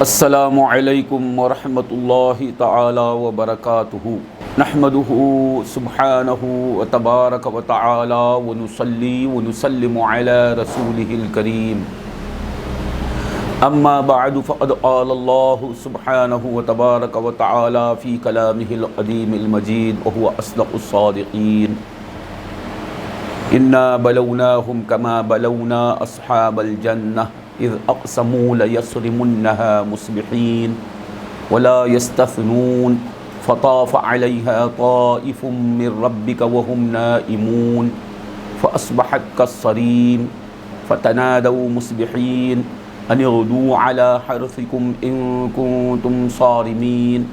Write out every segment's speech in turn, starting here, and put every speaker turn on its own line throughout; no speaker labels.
السلام علیکم ورحمۃ اللہ تعالی وبرکاتہ نحمده سبحانہ وتبارک وتعالی ونصلی ونسلم علی رسولہ الکریم اما بعد فقد قال اللہ سبحانہ وتبارک وتعالی فی کلامہ القدیم المجید وهو اصدق الصادقین انا بلوناہم کما بلونا اصحاب الجنہ اذ اقسموا لیصرمنها مصبحین ولا یستثنون فطاف علیها طائف من ربک وهم نائمون فاصبحت كالصريم فتنادوا مصبحین ان اغدوا على حرثکم ان کنتم صارمین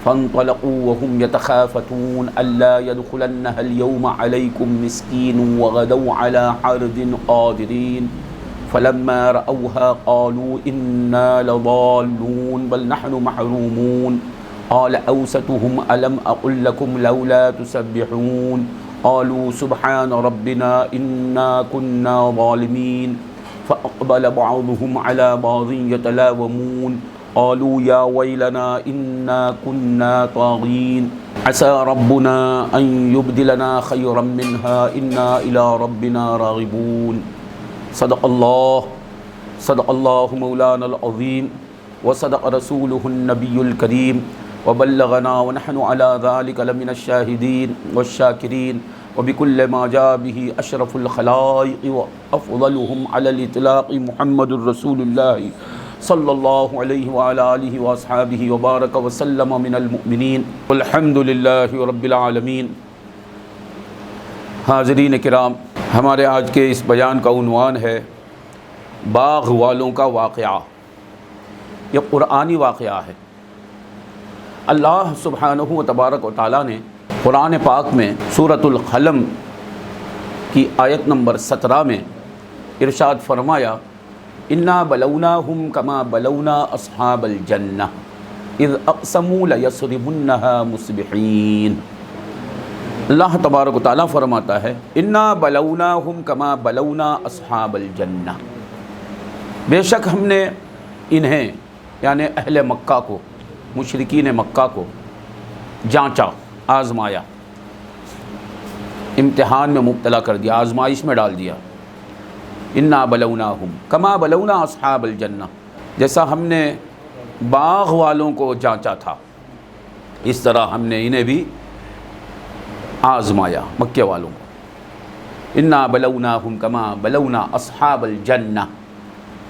فانطلقوا وهم يتخافتون ألا يدخلنها اليوم عليكم مسكين وغدوا على حرد قادرين فلما رأوها قالوا إنا لضالون بل نحن محرومون قال أوسطهم ألم أقل لكم لولا تسبحون قالوا سبحان ربنا إنا كنا ظالمين فأقبل بعضهم على بعض يتلاومون قالوا يا ويلنا إنا كنا طاغين عسى ربنا أن يبدلنا خيرا منها إنا إلى ربنا راغبون صدق الله مولانا العظيم وصدق رسوله النبي الكريم وبلغنا ونحن على ذلك لمن الشاهدين والشاكرين وبكل ما جاء به أشرف الخلائق وأفضلهم على الإطلاق محمد رسول الله صلی اللہ علیہ وعلى آلہ واصحابہ وبارک وسلم من المؤمنین والحمد للہ رب العالمین۔ حاضرین کرام، ہمارے آج کے اس بیان کا عنوان ہے باغ والوں کا واقعہ۔ یہ قرآنی واقعہ ہے۔ اللہ سبحانہ و تبارک و تعالیٰ نے قرآن پاک میں سورۃ القلم کی آیت نمبر 17 میں ارشاد فرمایا انا بلوناہم کما بلونا اصحاب الجنہ اذ اقسموا لیصرمنها مصبحین۔ اللہ تبارک و تعالیٰ فرماتا ہے انا بلوناہم کما بلونا اصحاب الجنہ، بے شک ہم نے انہیں یعنی اہل مکہ کو، مشرکین مکہ کو جانچا، آزمایا، امتحان میں مبتلا کر دیا، آزمائش میں ڈال دیا۔ انا بلوناہم کما بلونا اصحاب الجنہ، جیسا ہم نے باغ والوں کو جانچا تھا اس طرح ہم نے انہیں بھی آزمایا، مکے والوں کو۔ انا بلوناہم کما بلونا اصحاب الجنہ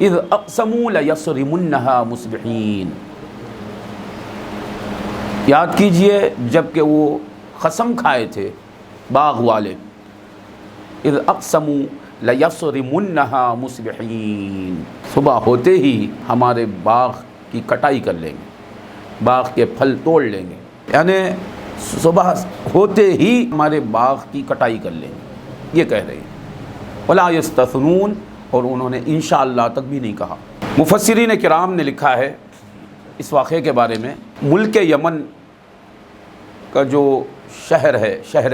اذ اقسموا لیصرمنها مصبحین۔ یاد کیجئے جب کہ وہ قسم کھائے تھے باغ والے، اذ اقسموا لیصرمنها مصبحین، صبح ہوتے ہی ہمارے باغ کی کٹائی کر لیں گے، باغ کے پھل توڑ لیں گے، یعنی صبح ہوتے ہی ہمارے باغ کی کٹائی کر لیں گے، یہ کہہ رہے ہیں۔ ولا یستثنون، اور انہوں نے انشاءاللہ تک بھی نہیں کہا۔ مفسرین کرام نے لکھا ہے اس واقعے کے بارے میں، ملک یمن کا جو شہر ہے، شہر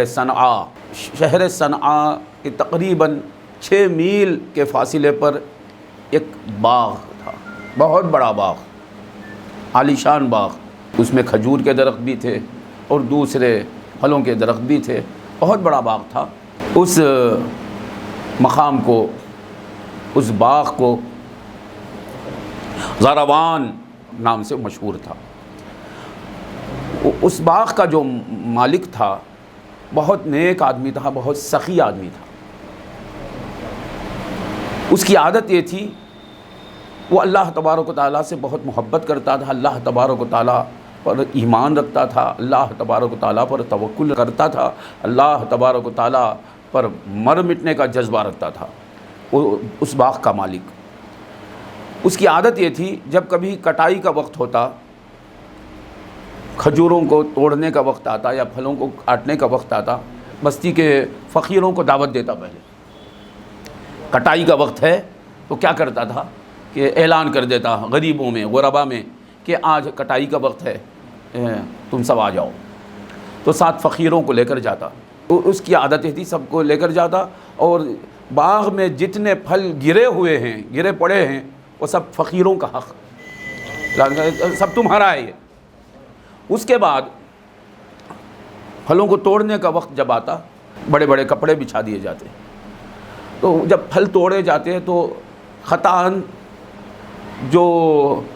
صنعاء کے تقریباً 6 میل کے فاصلے پر ایک باغ تھا، بہت بڑا باغ، عالیشان باغ۔ اس میں کھجور کے درخت بھی تھے اور دوسرے پھلوں کے درخت بھی تھے، بہت بڑا باغ تھا۔ اس مقام کو، اس باغ کو زاروان نام سے مشہور تھا۔ اس باغ کا جو مالک تھا بہت نیک آدمی تھا، بہت سخی آدمی تھا۔ اس کی عادت یہ تھی، وہ اللہ تبارک و تعالیٰ سے بہت محبت کرتا تھا، اللہ تبارک و تعالیٰ پر ایمان رکھتا تھا، اللہ تبارک و تعالیٰ پر توکل کرتا تھا، اللہ تبارک و تعالیٰ پر مر مٹنے کا جذبہ رکھتا تھا۔ اس باغ کا مالک، اس کی عادت یہ تھی جب کبھی کٹائی کا وقت ہوتا، کھجوروں کو توڑنے کا وقت آتا یا پھلوں کو کاٹنے کا وقت آتا، بستی کے فقیروں کو دعوت دیتا۔ پہلے کٹائی کا وقت ہے تو کیا کرتا تھا کہ اعلان کر دیتا غریبوں میں، غربا میں کہ آج کٹائی کا وقت ہے، تم سب آ جاؤ۔ تو 7 فقیروں کو لے کر جاتا، اس کی عادت تھی سب کو لے کر جاتا، اور باغ میں جتنے پھل گرے ہوئے ہیں، گرے پڑے ہیں، وہ سب فقیروں کا حق، سب تمہارا ہے یہ۔ اس کے بعد پھلوں کو توڑنے کا وقت جب آتا، بڑے بڑے کپڑے بچھا دیے جاتے، تو جب پھل توڑے جاتے تو خطاً جو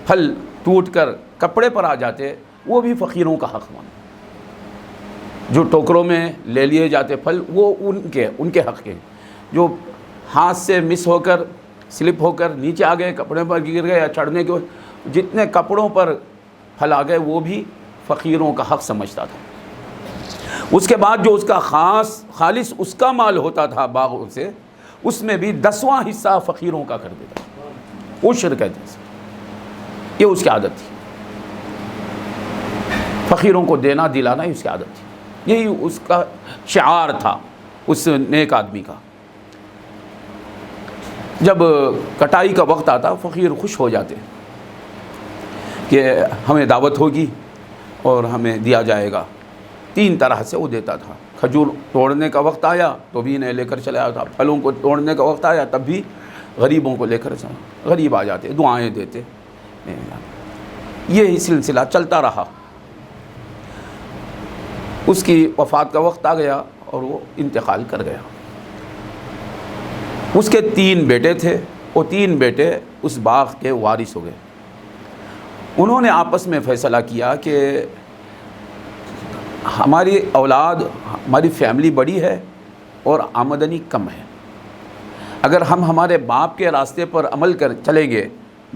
پھل ٹوٹ کر کپڑے پر آ جاتے وہ بھی فقیروں کا حق مانا۔ جو ٹوکروں میں لے لیے جاتے پھل وہ ان کے حق کے، جو ہاتھ سے مس ہو کر سلپ ہو کر نیچے آ گئے، کپڑے پر گر گئے یا چڑھنے کے جتنے کپڑوں پر پھل آ گئے وہ بھی فقیروں کا حق سمجھتا تھا۔ اس کے بعد جو اس کا خالص اس کا مال ہوتا تھا باغوں سے، اس میں بھی 10واں حصہ فقیروں کا کر دیتا، عشر کہتے ہیں، یہ اس کی عادت تھی، فقیروں کو دینا دلانا ہی اس کی عادت تھی، یہی اس کا شعار تھا اس نیک آدمی کا۔ جب کٹائی کا وقت آتا فقیر خوش ہو جاتے کہ ہمیں دعوت ہوگی اور ہمیں دیا جائے گا۔ 3 طرح سے وہ دیتا تھا، کھجور توڑنے کا وقت آیا تو بھی انہیں لے کر چلا آتا، پھلوں کو توڑنے کا وقت آیا تب بھی غریبوں کو لے کر چلا، غریب آ جاتے، دعائیں دیتے، یہ سلسلہ چلتا رہا۔ اس کی وفات کا وقت آ گیا اور وہ انتقال کر گیا۔ اس کے 3 بیٹے تھے، وہ 3 بیٹے اس باغ کے وارث ہو گئے۔ انہوں نے آپس میں فیصلہ کیا کہ ہماری اولاد، ہماری فیملی بڑی ہے اور آمدنی کم ہے، اگر ہم ہمارے باپ کے راستے پر عمل کر چلیں گے،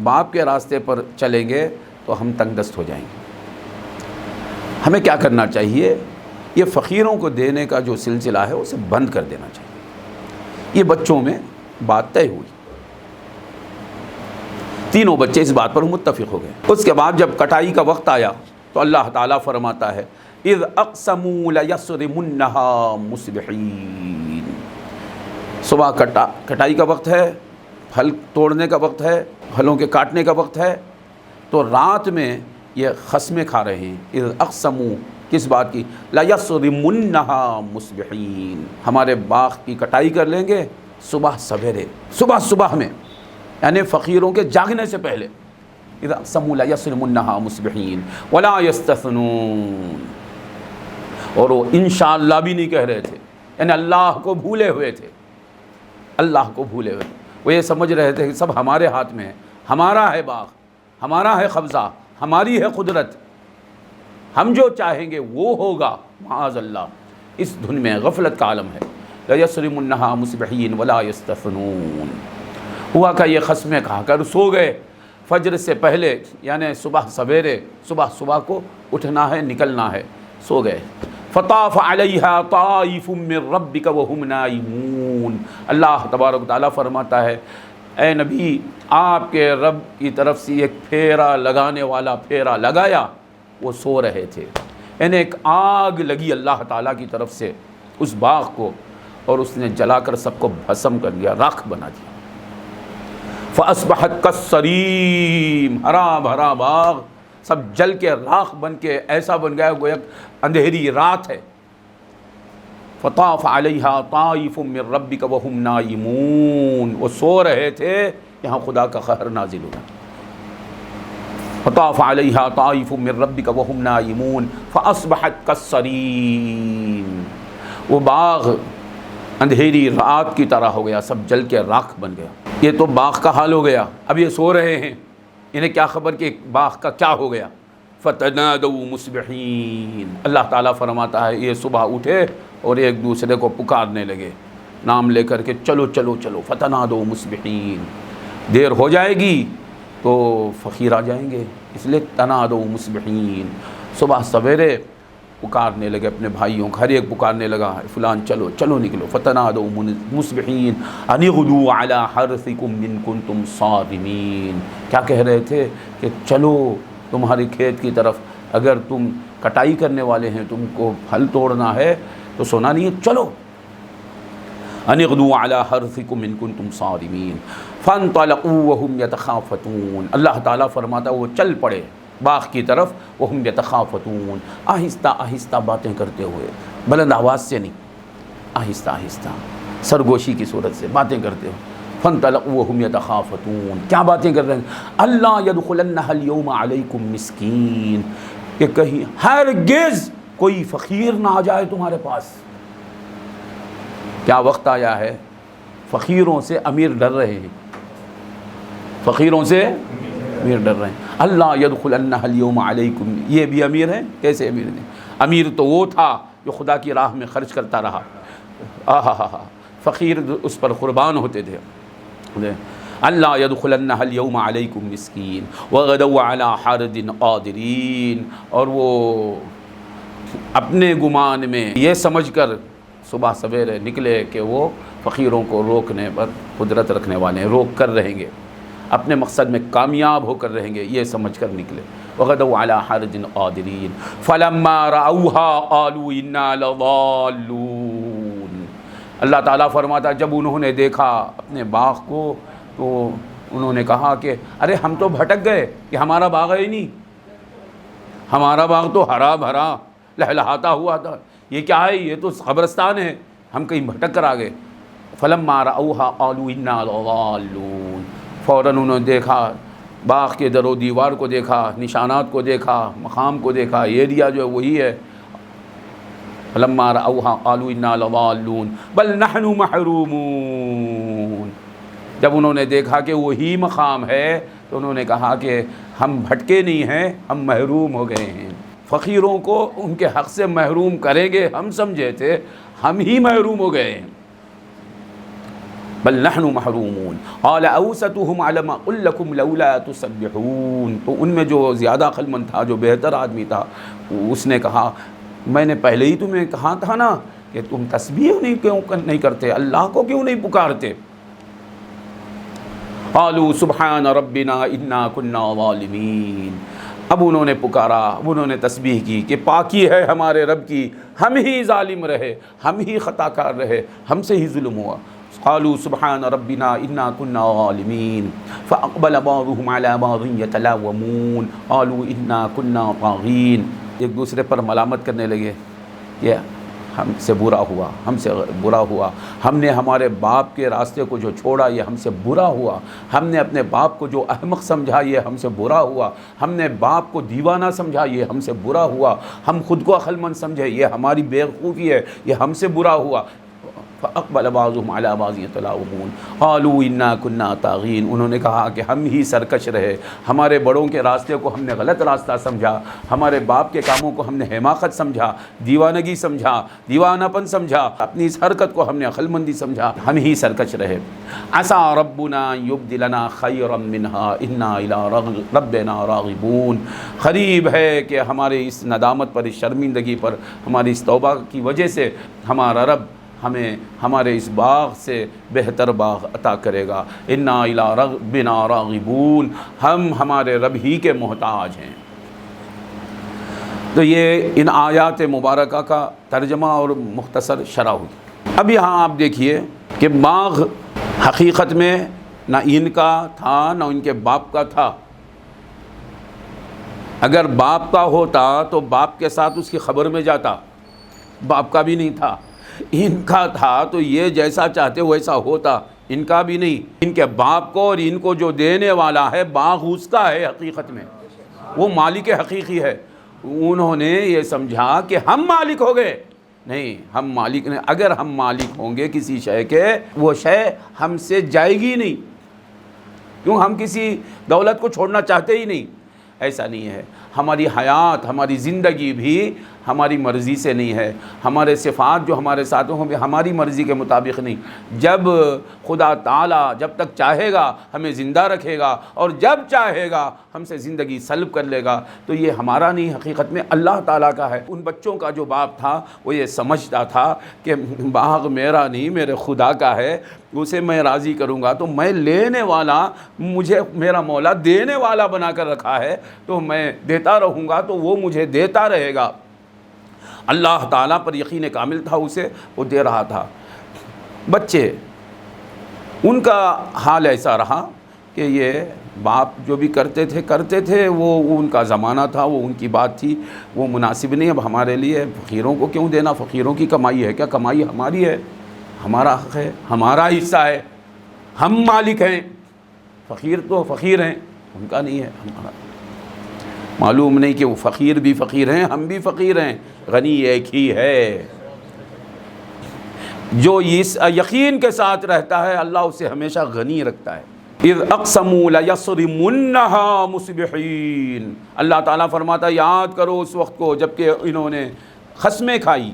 باپ کے راستے پر چلیں گے تو ہم تنگ دست ہو جائیں گے۔ ہمیں کیا کرنا چاہیے؟ یہ فقیروں کو دینے کا جو سلسلہ ہے اسے بند کر دینا چاہیے۔ یہ بچوں میں بات طے ہوئی، تینوں بچے اس بات پر متفق ہو گئے۔ اس کے بعد جب کٹائی کا وقت آیا تو اللہ تعالیٰ فرماتا ہے اذ اقسموا لیصرمنها مصبحین، صبح کٹائی کا وقت ہے، پھل توڑنے کا وقت ہے، پھلوں کے کاٹنے کا وقت ہے، تو رات میں یہ قسمیں کھا رہے ہیں۔ اذ اقسموا، کس بات کی؟ لیصرمنها مصبحین، ہمارے باغ کی کٹائی کر لیں گے صبح سویرے، صبح میں، یعنی فقیروں کے جاگنے سے پہلے۔ اذا اقسموا لیصرمنها مصبحین ولا یستثنون، اور وہ انشاءاللہ بھی نہیں کہہ رہے تھے، یعنی اللہ کو بھولے ہوئے تھے، اللہ کو بھولے ہوئے۔ وہ یہ سمجھ رہے تھے کہ سب ہمارے ہاتھ میں ہے، ہمارا ہے باغ، ہمارا ہے قبضہ، ہماری ہے قدرت، ہم جو چاہیں گے وہ ہوگا۔ معاذ اللہ، اس دھن میں غفلت کا عالم ہے۔ لیصرمنها مصبحین ولا یستثنون، ہوا کہ یہ قسمیں کھا کر سو گئے فجر سے پہلے، یعنی صبح سویرے، صبح کو اٹھنا ہے، نکلنا ہے، سو گئے۔ فطاف علیہا طائف من ربک وہم نائمون، اللہ تبارک و تعالیٰ فرماتا ہے اے نبی، آپ کے رب کی طرف سے ایک پھیرا لگانے والا پھیرا لگایا، وہ سو رہے تھے، یعنی ایک آگ لگی اللہ تعالیٰ کی طرف سے اس باغ کو، اور اس نے جلا کر سب کو بھسم کر دیا، راکھ بنا دیا۔ فَأَصْبَحَتْ كَالصَّرِيمِ، ہرا بھرا باغ سب جل کے راکھ بن کے ایسا بن گیا گویا اندھیری رات ہے۔ فطاف علیہا طائف من ربک وہم نائمون، وہ سو رہے تھے، یہاں خدا کا قہر نازل ہوا۔ فطاف علیہا طائف من ربک وہم نائمون فاصبحت کالصریم، وہ باغ اندھیری رات کی طرح ہو گیا، سب جل کے راکھ بن گیا۔ یہ تو باغ کا حال ہو گیا، اب یہ سو رہے ہیں، انہیں کیا خبر کہ باغ کا کیا ہو گیا۔ فتنادوا مصبحین، اللہ تعالیٰ فرماتا ہے یہ صبح اٹھے اور ایک دوسرے کو پکارنے لگے، نام لے کر کے، چلو چلو چلو، فتنادوا مصبحین، دیر ہو جائے گی تو فقیر آ جائیں گے، اس لیے تنادوا مصبحین، صبح سویرے پکارنے لگے اپنے بھائیوں کو، ہر ایک پکارنے لگا فلان چلو چلو نکلو۔ فتنادوا مصبحین ان اغدوا علی حرثکم ان کنتم صارمین، کیا کہہ رہے تھے کہ چلو تمہارے کھیت کی طرف، اگر تم کٹائی کرنے والے ہیں، تم کو پھل توڑنا ہے تو سونا نہیں ہے، چلو۔ ان اغدوا علی حرثکم ان کنتم صارمین فانطلقوا وهم یتخافتون، اللہ تعالیٰ فرماتا وہ چل پڑے باغ کی طرف، وهم یتخافتون، آہستہ آہستہ باتیں کرتے ہوئے، بلند آواز سے نہیں، آہستہ آہستہ سرگوشی کی صورت سے باتیں کرتے ہوئے، فانطلقوا وهم يتخافتون، کیا باتیں کر رہے ہیں؟ اللہ يدخلنها اليوم علیکم مسکین، کہ کہیں ہرگز کوئی فقیر نہ آ جائے تمہارے پاس۔ کیا وقت آیا ہے فقیروں سے امیر ڈر رہے ہیں، فقیروں سے امیر ڈر رہے ہیں۔ اللہ يدخلنها اليوم علیکم، یہ بھی امیر ہیں؟ کیسے امیر ہیں؟ امیر تو وہ تھا جو خدا کی راہ میں خرچ کرتا رہا، فقیر اس پر قربان ہوتے تھے۔ اللہ يدخلنها اليوم علیکم مسکین وغدوا علی حرد قادرین، اور وہ اپنے گمان میں یہ سمجھ کر صبح سویرے نکلے کہ وہ فقیروں کو روکنے پر قدرت رکھنے والے ہیں، روک کر رہیں گے، اپنے مقصد میں کامیاب ہو کر رہیں گے، یہ سمجھ کر نکلے۔ وغدوا علی حرد قادرین فلما رأوها قالوا انا لضالون، اللہ تعالیٰ فرماتا جب انہوں نے دیکھا اپنے باغ کو تو انہوں نے کہا کہ ارے ہم تو بھٹک گئے، کہ ہمارا باغ ہے ہی نہیں، ہمارا باغ تو ہرا بھرا لہلہاتا ہوا تھا، یہ کیا ہے؟ یہ تو قبرستان ہے، ہم کہیں بھٹک کر آ گئے۔ فلما رأوها قالوا انا لضالون، فوراً انہوں نے دیکھا باغ کے در و دیوار کو دیکھا، نشانات کو دیکھا، مقام کو دیکھا، ایریا جو ہے وہی ہے۔ فلما رأوها قالوا انا لضالون بل نحن محرومون، جب انہوں نے دیکھا کہ وہی مقام ہے تو انہوں نے کہا کہ ہم بھٹکے نہیں ہیں، ہم محروم ہو گئے ہیں۔ فقیروں کو ان کے حق سے محروم کریں گے ہم سمجھے تھے، ہم ہی محروم ہو گئے ہیں۔ بل نحن محرومون قال اوسطهم علم قل لكم لولا تسبحون، تو ان میں جو زیادہ عقل مند تھا، جو بہتر آدمی تھا، اس نے کہا میں نے پہلے ہی تمہیں کہا تھا نا کہ تم تسبیح نہیں کرتے، اللہ کو کیوں نہیں پکارتے؟ قالوا سبحان ربنا انا كنا ظالمین، اب انہوں نے پکارا، اب انہوں نے تسبیح کی کہ پاکی ہے ہمارے رب کی، ہم ہی ظالم رہے، ہم ہی خطا کار رہے، ہم سے ہی ظلم ہوا۔ قالوا سبحان ربنا انا كنا ظالمین فاقبل بعضهم على بعض يتلاومون قالوا انا كنا طاغین، ایک دوسرے پر ملامت کرنے لگے، یہ ہم سے برا ہوا، ہم سے برا ہوا، ہم نے ہمارے باپ کے راستے کو جو چھوڑا یہ ہم سے برا ہوا، ہم نے اپنے باپ کو جو احمق سمجھا یہ ہم سے برا ہوا، ہم نے باپ کو دیوانہ سمجھا یہ ہم سے برا ہوا، ہم خود کو عقل مند سمجھے یہ ہماری بے وقوفی ہے، یہ ہم سے برا ہوا۔ فاقبل بعضهم على بعض يتلاومون قالوا انا كنا طاغین، انہوں نے کہا کہ ہم ہی سرکش رہے، ہمارے بڑوں کے راستے کو ہم نے غلط راستہ سمجھا، ہمارے باپ کے کاموں کو ہم نے حماقت سمجھا، دیوانگی سمجھا، دیوانہ پن سمجھا، اپنی اس حرکت کو ہم نے عقل مندی سمجھا، ہم ہی سرکش رہے۔ عسى ربنا يبدلنا خيرا منها انا الى ربنا راغبون، قریب ہے کہ ہمارے اس ندامت پر، اس شرمندگی پر، ہماری اس توبہ کی وجہ سے ہمارا رب ہمیں ہمارے اس باغ سے بہتر باغ عطا کرے گا۔ انا الی ربنا راغبون، ہم ہمارے رب ہی کے محتاج ہیں۔ تو یہ ان آیات مبارکہ کا ترجمہ اور مختصر شرح ہوئی۔ اب یہاں آپ دیکھیے کہ باغ حقیقت میں نہ ان کا تھا نہ ان کے باپ کا تھا۔ اگر باپ کا ہوتا تو باپ کے ساتھ اس کی خبر میں جاتا، باپ کا بھی نہیں تھا، ان کا تھا تو یہ جیسا چاہتے ویسا ہوتا، ان کا بھی نہیں، ان کے باپ کو، اور ان کو جو دینے والا ہے باغ اس کا ہے، حقیقت میں وہ مالک حقیقی ہے۔ انہوں نے یہ سمجھا کہ ہم مالک ہو گئے، نہیں، ہم مالک نہیں، اگر ہم مالک ہوں گے کسی شے کے وہ شے ہم سے جائے گی نہیں، کیوں؟ ہم کسی دولت کو چھوڑنا چاہتے ہی نہیں، ایسا نہیں ہے۔ ہماری حیات، ہماری زندگی بھی ہماری مرضی سے نہیں ہے، ہمارے صفات جو ہمارے ساتھ ہوں ہماری مرضی کے مطابق نہیں۔ جب خدا تعالیٰ جب تک چاہے گا ہمیں زندہ رکھے گا، اور جب چاہے گا ہم سے زندگی سلب کر لے گا، تو یہ ہمارا نہیں، حقیقت میں اللہ تعالیٰ کا ہے۔ ان بچوں کا جو باپ تھا وہ یہ سمجھتا تھا کہ باغ میرا نہیں، میرے خدا کا ہے، اسے میں راضی کروں گا، تو میں لینے والا، مجھے میرا مولا دینے والا بنا کر رکھا ہے، تو میں دیتا رہوں گا، تو وہ مجھے دیتا رہے گا۔ اللہ تعالیٰ پر یقین کامل تھا اسے، وہ دے رہا تھا۔ بچے، ان کا حال ایسا رہا کہ یہ باپ جو بھی کرتے تھے، وہ ان کا زمانہ تھا، وہ ان کی بات تھی، وہ مناسب نہیں۔ اب ہمارے لیے فقیروں کو کیوں دینا؟ فقیروں کی کمائی ہے کیا؟ کمائی ہماری ہے، ہمارا حق ہے، ہمارا حصہ ہے، ہم مالک ہیں، فقیر تو فقیر ہیں، ان کا نہیں ہے ہمارا۔ معلوم نہیں کہ وہ فقیر بھی فقیر ہیں، ہم بھی فقیر ہیں، غنی ایک ہی ہے۔ جو اس یقین کے ساتھ رہتا ہے اللہ اسے ہمیشہ غنی رکھتا ہے۔ اذ اقسموا لیصرمنها مصبحین، اللہ تعالیٰ فرماتا ہے یاد کرو اس وقت کو جب کہ انہوں نے قسمیں کھائی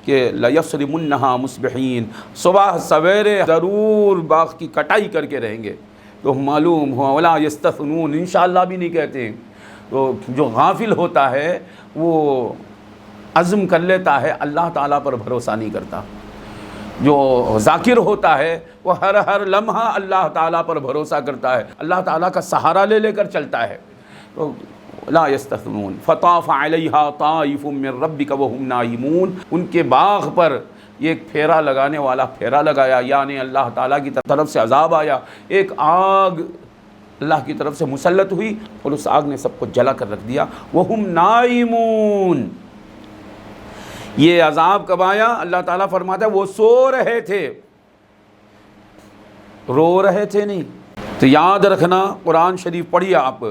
کہ لیصرمنها مصبحین، صبح سویرے ضرور باغ کی کٹائی کر کے رہیں گے۔ تو معلوم ہوا ولا یستثنون، انشاءاللہ بھی نہیں کہتے ہیں۔ تو جو غافل ہوتا ہے وہ عزم کر لیتا ہے، اللہ تعالیٰ پر بھروسہ نہیں کرتا۔ جو ذاکر ہوتا ہے وہ ہر لمحہ اللہ تعالیٰ پر بھروسہ کرتا ہے، اللہ تعالیٰ کا سہارا لے کر چلتا ہے۔ تو لا یستثنون فطاف علیہا طائف من ربک وہم نائمون، ان کے باغ پر ایک پھیرا لگانے والا پھیرا لگایا، یعنی اللہ تعالیٰ کی طرف سے عذاب آیا، ایک آگ اللہ کی طرف سے مسلط ہوئی اور اس آگ نے سب کو جلا کر رکھ دیا۔ وہم نائمون، یہ عذاب کب آیا؟ اللہ تعالیٰ فرماتا ہے وہ سو رہے تھے، رو رہے تھے نہیں۔ تو یاد رکھنا، قرآن شریف پڑھیے آپ،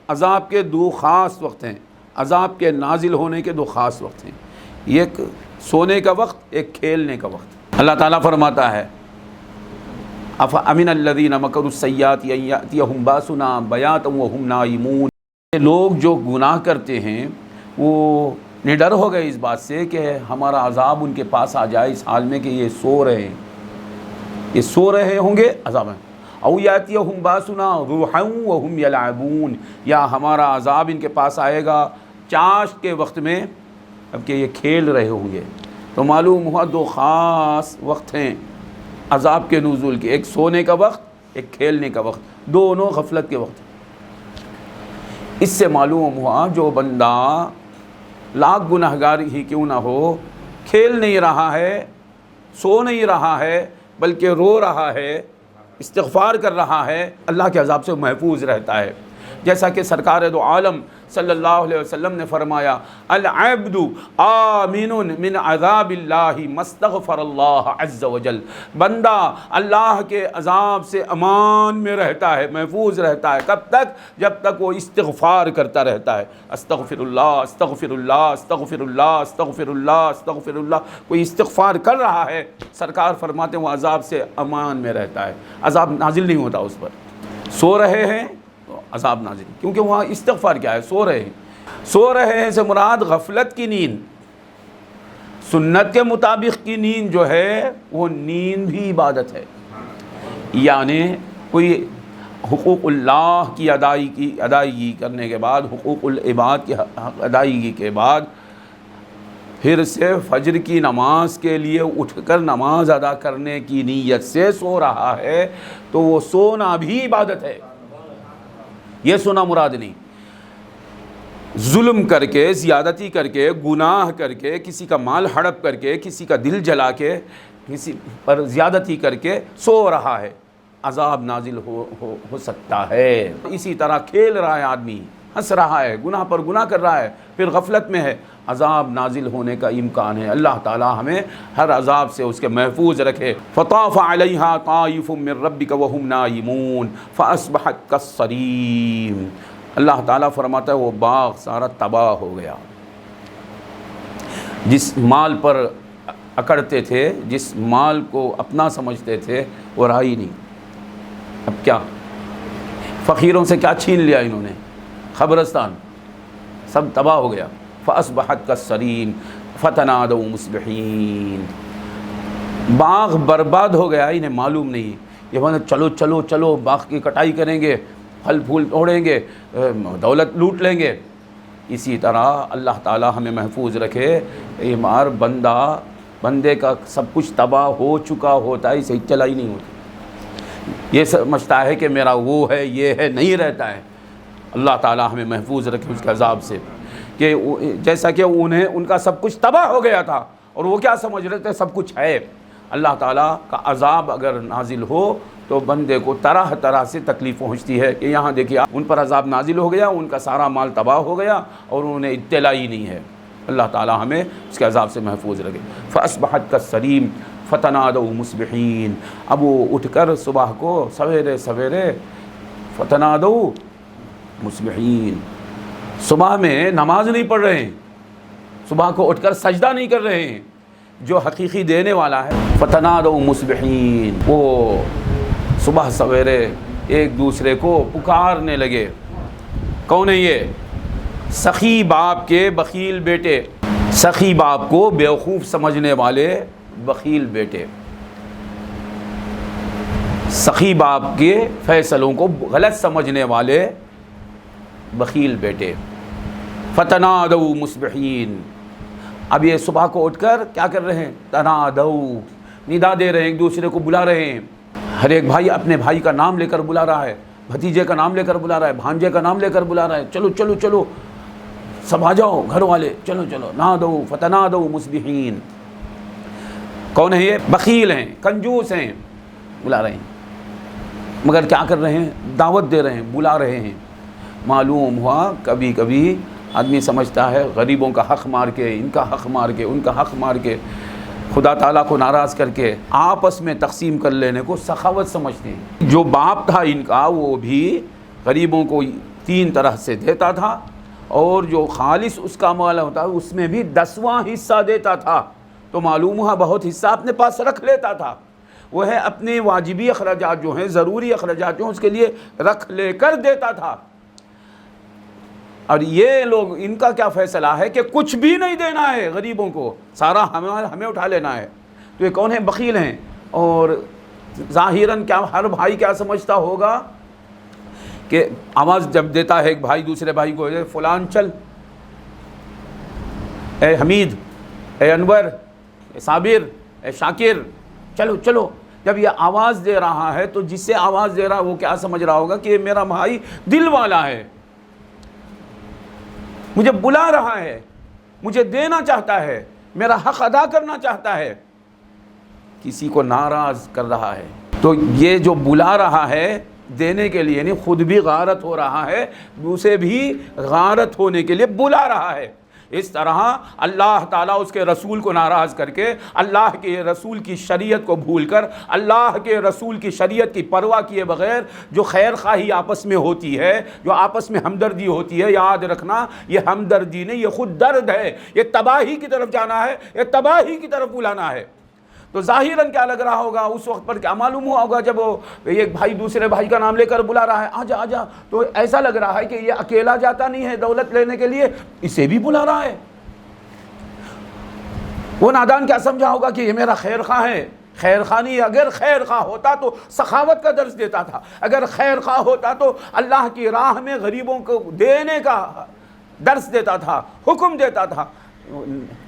عذاب کے دو خاص وقت ہیں، عذاب کے نازل ہونے کے دو خاص وقت ہیں، ایک سونے کا وقت، ایک کھیلنے کا وقت۔ اللہ تعالیٰ فرماتا ہے افامن الذین مکروا السیئات ان یأتیہم باسنا بیاتا وہم نائمون، لوگ جو گناہ کرتے ہیں وہ نڈر ہو گئے اس بات سے کہ ہمارا عذاب ان کے پاس آ جائے اس حال میں کہ یہ سو رہے ہیں، یہ سو رہے ہوں گے عذاب ہے۔ او یاتیہم باسنا ضحی وہم یلعبون، یا ہمارا عذاب ان کے پاس آئے گا چاشت کے وقت میں اب کہ یہ کھیل رہے ہوں گے۔ تو معلوم ہوا دو خاص وقت ہیں عذاب کے نزول کے، ایک سونے کا وقت، ایک کھیلنے کا وقت، دونوں غفلت کے وقت۔ اس سے معلوم ہوا جو بندہ لاکھ گناہگار ہی کیوں نہ ہو، کھیل نہیں رہا ہے، سو نہیں رہا ہے، بلکہ رو رہا ہے، استغفار کر رہا ہے، اللہ کے عذاب سے محفوظ رہتا ہے۔ جیسا کہ سرکار دو عالم صلی اللہ علیہ وسلم نے فرمایا العبد آمین من عذاب اللہ مستغفر اللہ عز وجل، بندہ اللہ کے عذاب سے امان میں رہتا ہے، محفوظ رہتا ہے۔ کب تک؟ جب تک وہ استغفار کرتا رہتا ہے، استغفر اللہ استغفر اللہ استغفر اللہ استغفر اللہ استغفر اللہ، کوئی استغفار کر رہا ہے، سرکار فرماتے ہیں وہ عذاب سے امان میں رہتا ہے، عذاب نازل نہیں ہوتا اس پر۔ سو رہے ہیں عذاب نازل، کیونکہ وہاں استغفار کیا ہے؟ سو رہے ہیں۔ سو رہے ہیں سے مراد غفلت کی نیند، سنت کے مطابق کی نیند جو ہے وہ نیند بھی عبادت ہے، یعنی کوئی حقوق اللہ کی ادائیگی کرنے کے بعد، حقوق العباد کی ادائیگی کے بعد پھر سے فجر کی نماز کے لیے اٹھ کر نماز ادا کرنے کی نیت سے سو رہا ہے تو وہ سونا بھی عبادت ہے، یہ سونا مراد نہیں۔ ظلم کر کے، زیادتی کر کے، گناہ کر کے، کسی کا مال ہڑپ کر کے، کسی کا دل جلا کے، کسی پر زیادتی کر کے سو رہا ہے، عذاب نازل ہو سکتا ہے۔ اسی طرح کھیل رہا ہے آدمی، ہنس رہا ہے، گناہ پر گناہ کر رہا ہے، پھر غفلت میں ہے، عذاب نازل ہونے کا امکان ہے۔ اللہ تعالی ہمیں ہر عذاب سے اس کے محفوظ رکھے۔ فطاف علیہا طائف من ربک وہم نائمون فاصبحت کالصریم، اللہ تعالیٰ فرماتا ہے وہ باغ سارا تباہ ہو گیا۔ جس مال پر اکڑتے تھے، جس مال کو اپنا سمجھتے تھے، وہ رہا ہی نہیں۔ اب کیا؟ فقیروں سے کیا چھین لیا انہوں نے؟ قبرستان، سب تباہ ہو گیا۔ فاصبحت کالصریم فتنادوا مصبحین، باغ برباد ہو گیا، انہیں معلوم نہیں۔ یہ بولے چلو چلو چلو باغ کی کٹائی کریں گے، پھل پھول توڑیں گے، دولت لوٹ لیں گے۔ اسی طرح اللہ تعالی ہمیں محفوظ رکھے۔ ایمار بندے کا سب کچھ تباہ ہو چکا ہوتا ہے، اسے اطلاع ہی نہیں ہوتی، یہ سمجھتا ہے کہ میرا وہ ہے یہ ہے، نہیں رہتا ہے۔ اللہ تعالی ہمیں محفوظ رکھے اس کے عذاب سے، کہ جیسا کہ ان کا سب کچھ تباہ ہو گیا تھا اور وہ کیا سمجھ رہے تھے سب کچھ ہے۔ اللہ تعالیٰ کا عذاب اگر نازل ہو تو بندے کو طرح طرح سے تکلیف پہنچتی ہے، کہ یہاں دیکھیے ان پر عذاب نازل ہو گیا، ان کا سارا مال تباہ ہو گیا اور انہیں اطلاع ہی نہیں ہے۔ اللہ تعالیٰ ہمیں اس کے عذاب سے محفوظ رکھے۔ فاصبحت کالصریم، فتنادوا مصبحین، اب وہ اٹھ کر صبح کو سویرے سویرے فتنادوا مصبحین، صبح میں نماز نہیں پڑھ رہے ہیں، صبح کو اٹھ کر سجدہ نہیں کر رہے ہیں، جو حقیقی دینے والا ہے فتنادوا مصبحین، وہ صبح سویرے ایک دوسرے کو پکارنے لگے۔ کون ہے یہ؟ سخی باپ کے بخیل بیٹے، سخی باپ کو بیوقوف سمجھنے والے بخیل بیٹے، سخی باپ کے فیصلوں کو غلط سمجھنے والے بخیل بیٹے۔ فتنادوا مصبحین، اب یہ صبح کو اٹھ کر کیا کر رہے ہیں؟ تنادوا، ندا دے رہے ہیں، ایک دوسرے کو بلا رہے ہیں۔ ہر ایک بھائی اپنے بھائی کا نام لے کر بلا رہا ہے، بھتیجے کا نام لے کر بلا رہا ہے، بھانجے کا نام لے کر بلا رہا ہے، چلو چلو چلو سب آ جاؤ گھر والے، چلو چلو نادوا فتنادوا مصبحین۔ کون ہے یہ؟ بخیل ہیں، کنجوس ہیں، بلا رہے ہیں، مگر کیا کر رہے ہیں؟ دعوت دے رہے ہیں، بلا رہے ہیں۔ معلوم ہوا کبھی کبھی آدمی سمجھتا ہے غریبوں کا حق مار کے، ان کا حق مار کے، ان کا حق مار کے، خدا تعالیٰ کو ناراض کر کے آپس میں تقسیم کر لینے کو سخاوت سمجھتے ہیں۔ جو باپ تھا ان کا وہ بھی غریبوں کو 3 طرح سے دیتا تھا، اور جو خالص اس کا مال ہوتا ہے اس میں بھی 10واں حصہ دیتا تھا، تو معلوم ہوا بہت حصہ اپنے پاس رکھ لیتا تھا۔ وہ ہے اپنے واجبی اخراجات جو ہیں، ضروری اخراجات جو ہیں، اس کے لیے رکھ لے کر دیتا تھا۔ اور یہ لوگ، ان کا کیا فیصلہ ہے کہ کچھ بھی نہیں دینا ہے غریبوں کو، سارا ہمیں اٹھا لینا ہے۔ تو یہ کون ہیں؟ بخیل ہیں۔ اور ظاہراً کیا ہر بھائی کیا سمجھتا ہوگا کہ آواز جب دیتا ہے ایک بھائی دوسرے بھائی کو، اے فلان چل، اے حمید، اے انور، اے صابر، اے شاکر، چلو چلو، جب یہ آواز دے رہا ہے تو جس سے آواز دے رہا ہے وہ کیا سمجھ رہا ہوگا کہ یہ میرا بھائی دل والا ہے، مجھے بلا رہا ہے، مجھے دینا چاہتا ہے، میرا حق ادا کرنا چاہتا ہے، کسی کو ناراض کر رہا ہے۔ تو یہ جو بلا رہا ہے دینے کے لیے، یعنی خود بھی غارت ہو رہا ہے، دوسرے بھی غارت ہونے کے لیے بلا رہا ہے۔ اس طرح اللہ تعالیٰ اس کے رسول کو ناراض کر کے، اللہ کے رسول کی شریعت کو بھول کر، اللہ کے رسول کی شریعت کی پرواہ کیے بغیر جو خیر خواہی آپس میں ہوتی ہے، جو آپس میں ہمدردی ہوتی ہے، یاد رکھنا یہ ہمدردی نہیں، یہ خود درد ہے، یہ تباہی کی طرف جانا ہے، یہ تباہی کی طرف بلانا ہے۔ تو ظاہراً کیا لگ رہا ہوگا اس وقت پر، کیا معلوم ہوا ہوگا جب ایک بھائی دوسرے بھائی کا نام لے کر بلا رہا ہے، آجا آجا، تو ایسا لگ رہا ہے کہ یہ اکیلا جاتا نہیں ہے دولت لینے کے لیے، اسے بھی بلا رہا ہے۔ وہ نادان کیا سمجھا ہوگا کہ یہ میرا خیر خواہ ہے؟ خیر خواہ نہیں، اگر خیر خواہ ہوتا تو سخاوت کا درس دیتا تھا، اگر خیر خواہ ہوتا تو اللہ کی راہ میں غریبوں کو دینے کا درس دیتا تھا، حکم دیتا تھا۔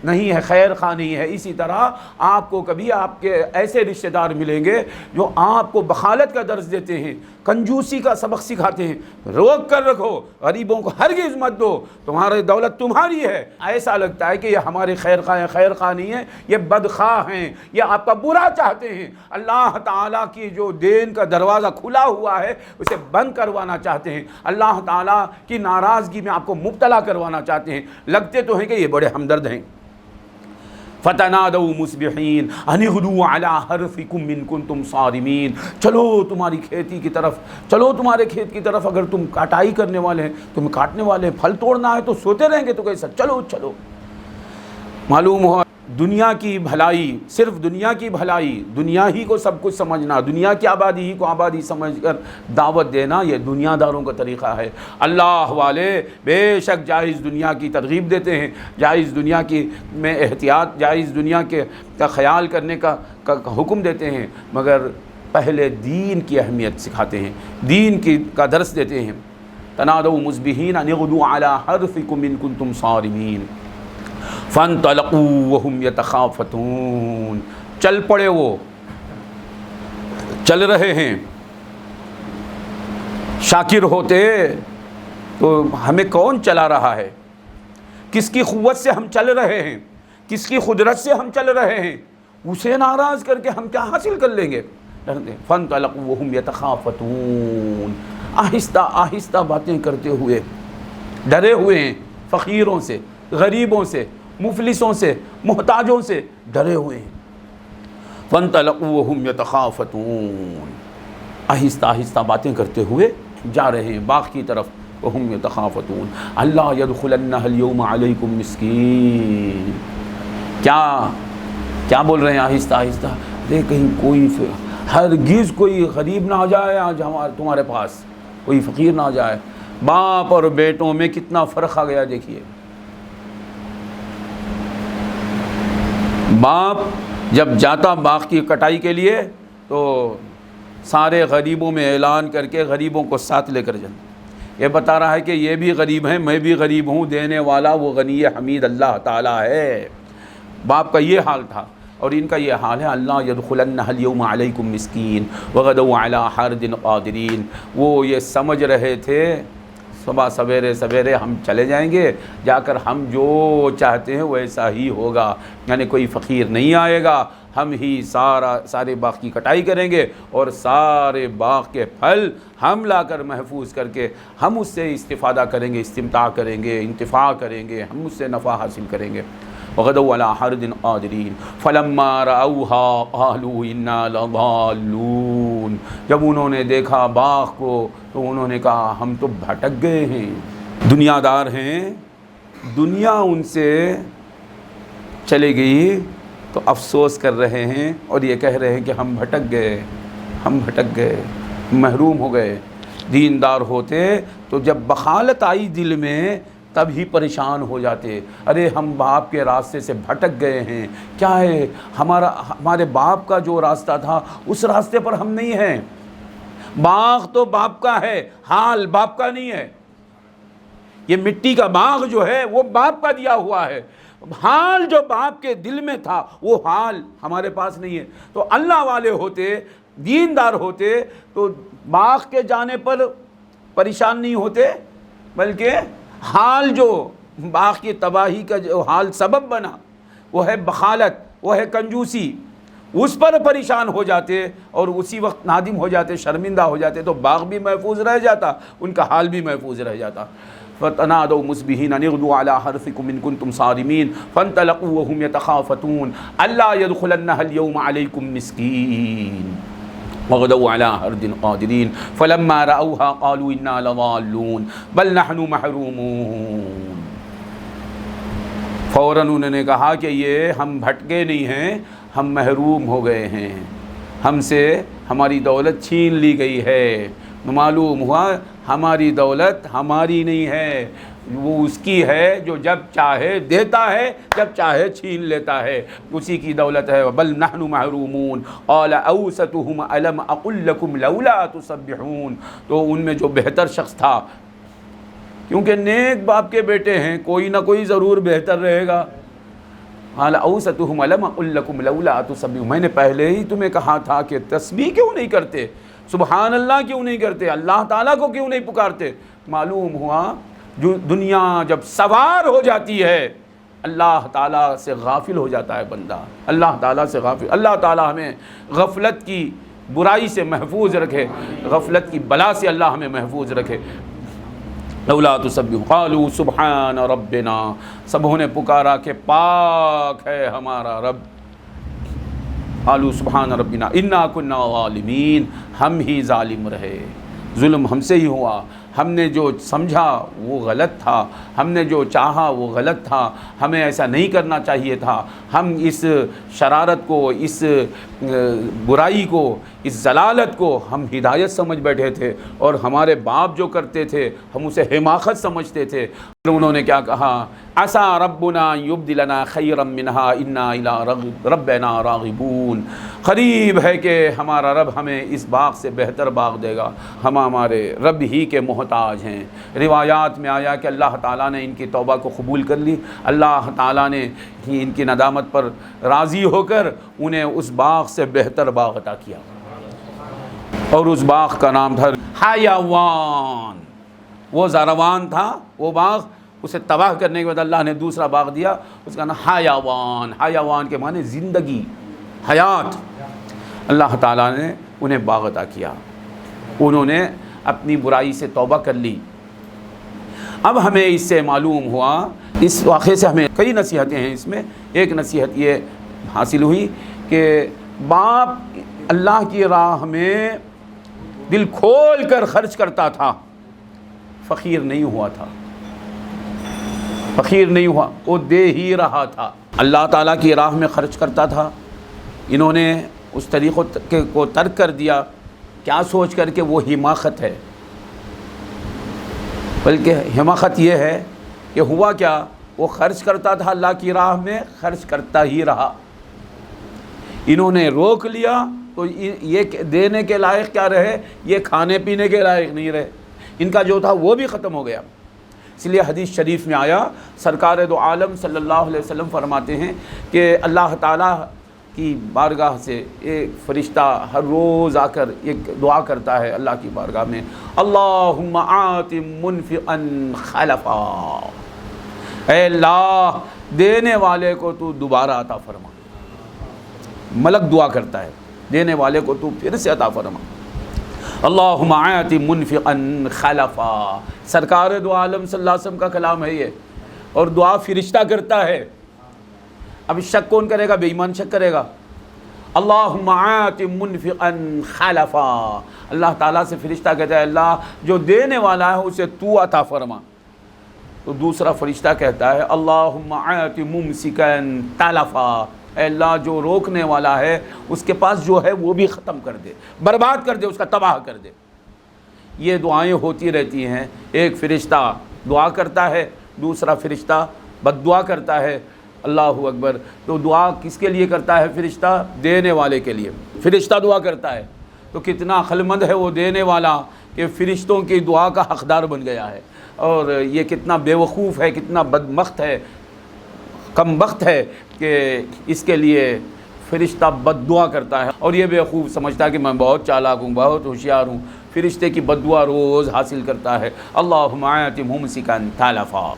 نہیں ہے، خیر خواہ نہیں ہے۔ اسی طرح آپ کو کبھی آپ کے ایسے رشتہ دار ملیں گے جو آپ کو بخالت کا درس دیتے ہیں، کنجوسی کا سبق سکھاتے ہیں، روک کر رکھو، غریبوں کو ہرگز مت دو، تمہاری دولت تمہاری ہے۔ ایسا لگتا ہے کہ یہ ہمارے خیر خواہ ہیں، خیر خواہ نہیں ہے، یہ بدخواہ ہیں، یہ آپ کا برا چاہتے ہیں۔ اللہ تعالیٰ کی جو دین کا دروازہ کھلا ہوا ہے اسے بند کروانا چاہتے ہیں، اللہ تعالیٰ کی ناراضگی میں آپ کو مبتلا کروانا چاہتے ہیں۔ لگتے تو ہیں کہ یہ بڑے ہمدرد ہیں۔ فتنادوا مصبحین ان اغدوا علی حرثکم ان کنتم صارمین، چلو تمہاری کھیتی کی طرف، چلو تمہارے کھیت کی طرف، اگر تم کٹائی کرنے والے ہیں، تم کاٹنے والے ہیں، پھل توڑنا ہے تو سوتے رہیں گے تو کیسا، چلو چلو۔ معلوم ہوا دنیا کی بھلائی، صرف دنیا کی بھلائی، دنیا ہی کو سب کچھ سمجھنا، دنیا کی آبادی ہی کو آبادی سمجھ کر دعوت دینا، یہ دنیا داروں کا طریقہ ہے۔ اللہ والے بے شک جائز دنیا کی ترغیب دیتے ہیں، جائز دنیا کی میں احتیاط، جائز دنیا کے کا خیال کرنے کا حکم دیتے ہیں، مگر پہلے دین کی اہمیت سکھاتے ہیں، دین کا درس دیتے ہیں۔ تنادوا مصبحین ان اغدوا علی حرثکم ان کنتم صارمین فانطلقوا وهم يتخافتون، چل پڑے، وہ چل رہے ہیں۔ شاکر ہوتے تو ہمیں کون چلا رہا ہے، کس کی قوت سے ہم چل رہے ہیں، کس کی قدرت سے ہم چل رہے ہیں، اسے ناراض کر کے ہم کیا حاصل کر لیں گے۔ فانطلقوا وهم يتخافتون، آہستہ آہستہ باتیں کرتے ہوئے، ڈرے ہوئے ہیں، فقیروں سے، غریبوں سے، مفلسوں سے، محتاجوں سے ڈرے ہوئے ہیں۔ فانطلقوا وهم يتخافتون، آہستہ آہستہ باتیں کرتے ہوئے جا رہے ہیں باغ کی طرف. وهم يتخافتون اللہ يدخلنها اليوم علیکم مسکین. کیا بول رہے ہیں آہستہ آہستہ؟ کہیں کوئی ہرگز کوئی غریب نہ آ جائے آج تمہارے پاس، کوئی فقیر نہ آ جائے. باپ اور بیٹوں میں کتنا فرق آ گیا دیکھیے. باپ جب جاتا باغ کی کٹائی کے لیے تو سارے غریبوں میں اعلان کر کے غریبوں کو ساتھ لے کر جاتا. یہ بتا رہا ہے کہ یہ بھی غریب ہیں، میں بھی غریب ہوں، دینے والا وہ غنی حمید اللہ تعالیٰ ہے. باپ کا یہ حال تھا اور ان کا یہ حال ہے. اللہ يدخلنها اليوم علیکم مسکین وغدوا علی حرد قادرین. وہ یہ سمجھ رہے تھے صبح سویرے ہم چلے جائیں گے، جا کر ہم جو چاہتے ہیں ویسا ہی ہوگا، یعنی کوئی فقیر نہیں آئے گا، ہم ہی سارے باغ کی کٹائی کریں گے اور سارے باغ کے پھل ہم لا کر محفوظ کر کے ہم اس سے استفادہ کریں گے، استمتاع کریں گے، انتفاع کریں گے، ہم اس سے نفع حاصل کریں گے. وغدوا علی حرد قادرین فلما رأوها قالوا انا لضالون. جب انہوں نے دیکھا باغ کو تو انہوں نے کہا ہم تو بھٹک گئے ہیں. دنیا دار ہیں، دنیا ان سے چلے گئی تو افسوس کر رہے ہیں اور یہ کہہ رہے ہیں کہ ہم بھٹک گئے، محروم ہو گئے. دیندار ہوتے تو جب بخالت آئی دل میں تب ہی پریشان ہو جاتے. ارے ہم باپ کے راستے سے بھٹک گئے ہیں، کیا ہے ہمارے باپ کا جو راستہ تھا اس راستے پر ہم نہیں ہیں. باغ تو باپ کا ہے، حال باپ کا نہیں ہے. یہ مٹی کا باغ جو ہے وہ باپ کا دیا ہوا ہے، حال جو باپ کے دل میں تھا وہ حال ہمارے پاس نہیں ہے. تو اللہ والے ہوتے، دیندار ہوتے تو باغ کے جانے پر پریشان نہیں ہوتے، بلکہ حال جو باغ کی تباہی کا جو حال سبب بنا وہ ہے بخالت، وہ ہے کنجوسی، اس پر پریشان ہو جاتے اور اسی وقت نادم ہو جاتے، شرمندہ ہو جاتے، تو باغ بھی محفوظ رہ جاتا، ان کا حال بھی محفوظ رہ جاتا. فَتَنَادَوْا مُصْبِحِينَ أَنِ اغْدُوا عَلَىٰ حَرْثِكُمْ إِن كُنتُمْ صَارِمِينَ فَانطَلَقُوا وَهُمْ يَتَخَافَتُونَ أَلَّا يَدْخُلَنَّهَا الْيَوْمَ عَلَيْكُمْ مِسْكِينٌ وَغَدَوْا عَلَىٰ حَرْدٍ قَادِرِينَ فَلَمَّا رَأَوْهَا قَالُوا إِنَّا لَضَالُّونَ بَلْ نَحْنُ مَحْرُومُونَ. فوراً انہوں نے کہا کہ یہ ہم بھٹکے نہیں ہیں، ہم محروم ہو گئے ہیں، ہم سے ہماری دولت چھین لی گئی ہے. معلوم ہوا ہماری دولت ہماری نہیں ہے، وہ اس کی ہے جو جب چاہے دیتا ہے، جب چاہے چھین لیتا ہے، اسی کی دولت ہے. بل نحن محرومون قال اوسطهم الم اقل لكم لولا تسبحون. تو ان میں جو بہتر شخص تھا، کیونکہ نیک باپ کے بیٹے ہیں، کوئی نہ کوئی ضرور بہتر رہے گا. قال اوسطهم الم اقل لكم لولا تسبحون. میں نے پہلے ہی تمہیں کہا تھا کہ تسبیح کیوں نہیں کرتے، سبحان اللہ کیوں نہیں کرتے، اللہ تعالیٰ کو کیوں نہیں پکارتے. معلوم ہوا جو دنیا جب سوار ہو جاتی ہے اللہ تعالیٰ سے غافل ہو جاتا ہے بندہ، اللہ تعالیٰ سے غافل. اللہ تعالیٰ ہمیں غفلت کی برائی سے محفوظ رکھے، غفلت کی بلا سے اللہ ہمیں محفوظ رکھے. لولا تسبحون قالوا سبحان ربنا. سبوں نے پکارا کہ پاک ہے ہمارا رب. قالوا سبحان ربنا انا كنا ظالمین. ہم ہی ظالم رہے، ظلم ہم سے ہی ہوا. ہم نے جو سمجھا وہ غلط تھا، ہم نے جو چاہا وہ غلط تھا، ہمیں ایسا نہیں کرنا چاہیے تھا. ہم اس شرارت کو، اس برائی کو، اس ضلالت کو ہم ہدایت سمجھ بیٹھے تھے، اور ہمارے باپ جو کرتے تھے ہم اسے حماقت سمجھتے تھے. انہوں نے کیا کہا، عسى ربنا يبدلنا خيرا منها انا الى ربنا راغبون. قریب ہے کہ ہمارا رب ہمیں اس باغ سے بہتر باغ دے گا، ہم ہمارے رب ہی کے محتاج ہیں. روایات میں آیا کہ اللہ تعالیٰ نے ان کی توبہ کو قبول کر لی، اللہ تعالیٰ نے ان کی ندامت پر راضی ہو کر انہیں اس باغ سے بہتر باغ عطا کیا، اور اس باغ کا نام تھا حیوان. وہ زاروان تھا وہ باغ، اسے تباہ کرنے کے بعد اللہ نے دوسرا باغ دیا، اس کا نام حیوان. حیوان کے معنی زندگی، حیات. اللہ تعالیٰ نے انہیں باغ عطا کیا، انہوں نے اپنی برائی سے توبہ کر لی. اب ہمیں اس سے معلوم ہوا، اس واقعے سے ہمیں کئی نصیحتیں ہیں. اس میں ایک نصیحت یہ حاصل ہوئی کہ باپ اللہ کی راہ میں دل کھول کر خرچ کرتا تھا، فقیر نہیں ہوا تھا، فقیر نہیں ہوا، وہ دے ہی رہا تھا، اللہ تعالیٰ کی راہ میں خرچ کرتا تھا۔ انہوں نے اس طریقوں کو ترک کر دیا، کیا سوچ کر کہ وہ حماقت ہے، بلکہ حماقت یہ ہے کہ ہوا کیا، وہ خرچ کرتا تھا اللہ کی راہ میں، خرچ کرتا ہی رہا۔ انہوں نے روک لیا تو یہ دینے کے لائق کیا رہے، یہ کھانے پینے کے لائق نہیں رہے، ان کا جو تھا وہ بھی ختم ہو گیا۔ اس لیے حدیث شریف میں آیا، سرکار دو عالم صلی اللہ علیہ وسلم فرماتے ہیں کہ اللہ تعالیٰ کی بارگاہ سے ایک فرشتہ ہر روز آ کر ایک دعا کرتا ہے اللہ کی بارگاہ میں، اللہم آت منفقا خلفا، اے اللہ دینے والے کو تو دوبارہ عطا فرما۔ ملک دعا کرتا ہے، دینے والے کو تو پھر سے عطا فرما۔ اللہم آت منفقا خلفا، سرکار دو عالم صلی اللہ علیہ وسلم کا کلام ہے یہ، اور دعا فرشتہ کرتا ہے۔ اب شک کون کرے گا؟ بے ایمان شک کرے گا۔ اللہم آت منفقا خلفا، اللہ تعالیٰ سے فرشتہ کہتا ہے اللہ جو دینے والا ہے اسے تو عطا فرما۔ تو دوسرا فرشتہ کہتا ہے اللہم آت ممسکا تلفا، اے اللہ جو روکنے والا ہے اس کے پاس جو ہے وہ بھی ختم کر دے، برباد کر دے، اس کا تباہ کر دے۔ یہ دعائیں ہوتی رہتی ہیں، ایک فرشتہ دعا کرتا ہے، دوسرا فرشتہ بد دعا کرتا ہے۔ اللہ اکبر۔ تو دعا کس کے لیے کرتا ہے فرشتہ؟ دینے والے کے لیے فرشتہ دعا کرتا ہے۔ تو کتنا عقل مند ہے وہ دینے والا کہ فرشتوں کی دعا کا حقدار بن گیا ہے، اور یہ کتنا بے وقوف ہے، کتنا بدبخت ہے، کم بخت ہے کہ اس کے لیے فرشتہ بد دعا کرتا ہے، اور یہ بے وقوف سمجھتا ہے کہ میں بہت چالاک ہوں، بہت ہوشیار ہوں، فرشتے کی بد دعا روز حاصل کرتا ہے۔ اللہم آت ممسکا تلفا۔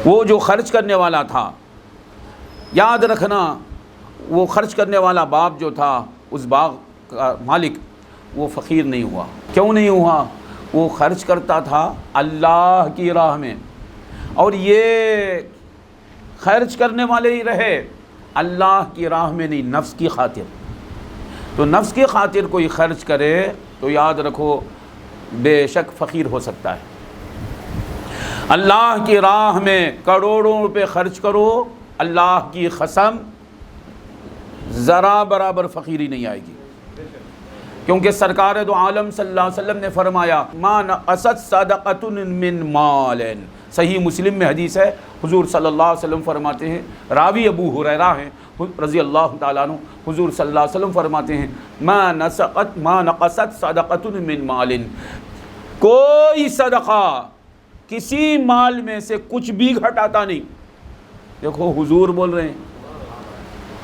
وہ جو خرچ کرنے والا تھا، یاد رکھنا، وہ خرچ کرنے والا باپ جو تھا، اس باغ کا مالک، وہ فقیر نہیں ہوا۔ کیوں نہیں ہوا؟ وہ خرچ کرتا تھا اللہ کی راہ میں، اور یہ خرچ کرنے والے ہی رہے، اللہ کی راہ میں نہیں، نفس کی خاطر۔ تو نفس کی خاطر کوئی خرچ کرے تو یاد رکھو بے شک فقیر ہو سکتا ہے۔ اللہ کی راہ میں کروڑوں روپے خرچ کرو، اللہ کی قسم ذرا برابر فقیری نہیں آئے گی، کیونکہ سرکار دو عالم صلی اللہ علیہ وسلم نے فرمایا ما نقصت صدقۃ من مال، صحیح مسلم میں حدیث ہے، حضور صلی اللہ علیہ وسلم فرماتے ہیں، راوی ابو ہریرہ ہیں رضی اللہ تعالیٰ عنہ، حضور صلی اللہ علیہ وسلم فرماتے ہیں ما نقصت صدقۃ من مال، کوئی صدقہ کسی مال میں سے کچھ بھی گھٹاتا نہیں۔ دیکھو حضور بول رہے ہیں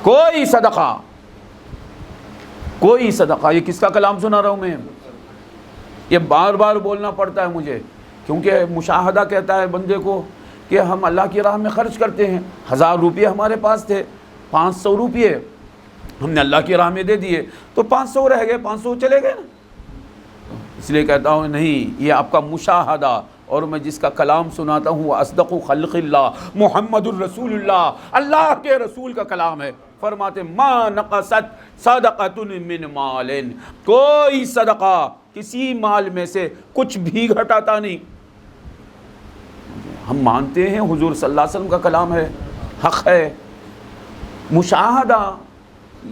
کوئی صدقہ، کوئی صدقہ، یہ کس کا کلام سنا رہا ہوں میں؟ یہ بار بار بولنا پڑتا ہے مجھے، کیونکہ مشاہدہ کہتا ہے بندے کو کہ ہم اللہ کی راہ میں خرچ کرتے ہیں، 1000 روپے ہمارے پاس تھے، 500 روپے ہم نے اللہ کی راہ میں دے دیے، تو 500 رہ گئے، 500 چلے گئے نا۔ اس لیے کہتا ہوں نہیں، یہ آپ کا مشاہدہ، اور میں جس کا کلام سناتا ہوں وہ اصدق خلق اللہ محمد الرسول اللہ، اللہ کے رسول کا کلام ہے۔ فرماتے ما نقصت صدقۃ من مال، کوئی صدقہ کسی مال میں سے کچھ بھی گھٹاتا نہیں۔ ہم مانتے ہیں حضور صلی اللہ علیہ وسلم کا کلام ہے، حق ہے۔ مشاہدہ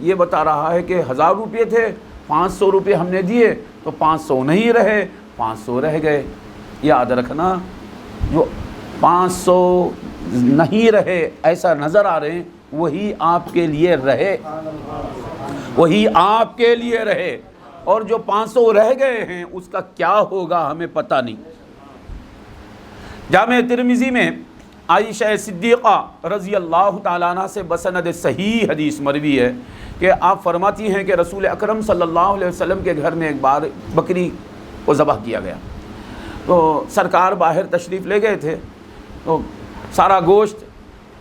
یہ بتا رہا ہے کہ 1000 روپے تھے، 500 روپے ہم نے دیے تو 500 نہیں رہے، 500 رہ گئے۔ یاد رکھنا جو 500 نہیں رہے ایسا نظر آ رہے ہیں، وہی آپ کے لیے رہے، وہی آپ کے لیے رہے، اور جو 500 رہ گئے ہیں اس کا کیا ہوگا ہمیں پتہ نہیں۔ جامع ترمذی میں عائشہ صدیقہ رضی اللہ تعالیٰ عنہ سے بسند صحیح حدیث مروی ہے کہ آپ فرماتی ہیں کہ رسول اکرم صلی اللہ علیہ وسلم کے گھر میں ایک بار بکری کو ذبح کیا گیا، تو سرکار باہر تشریف لے گئے تھے، تو سارا گوشت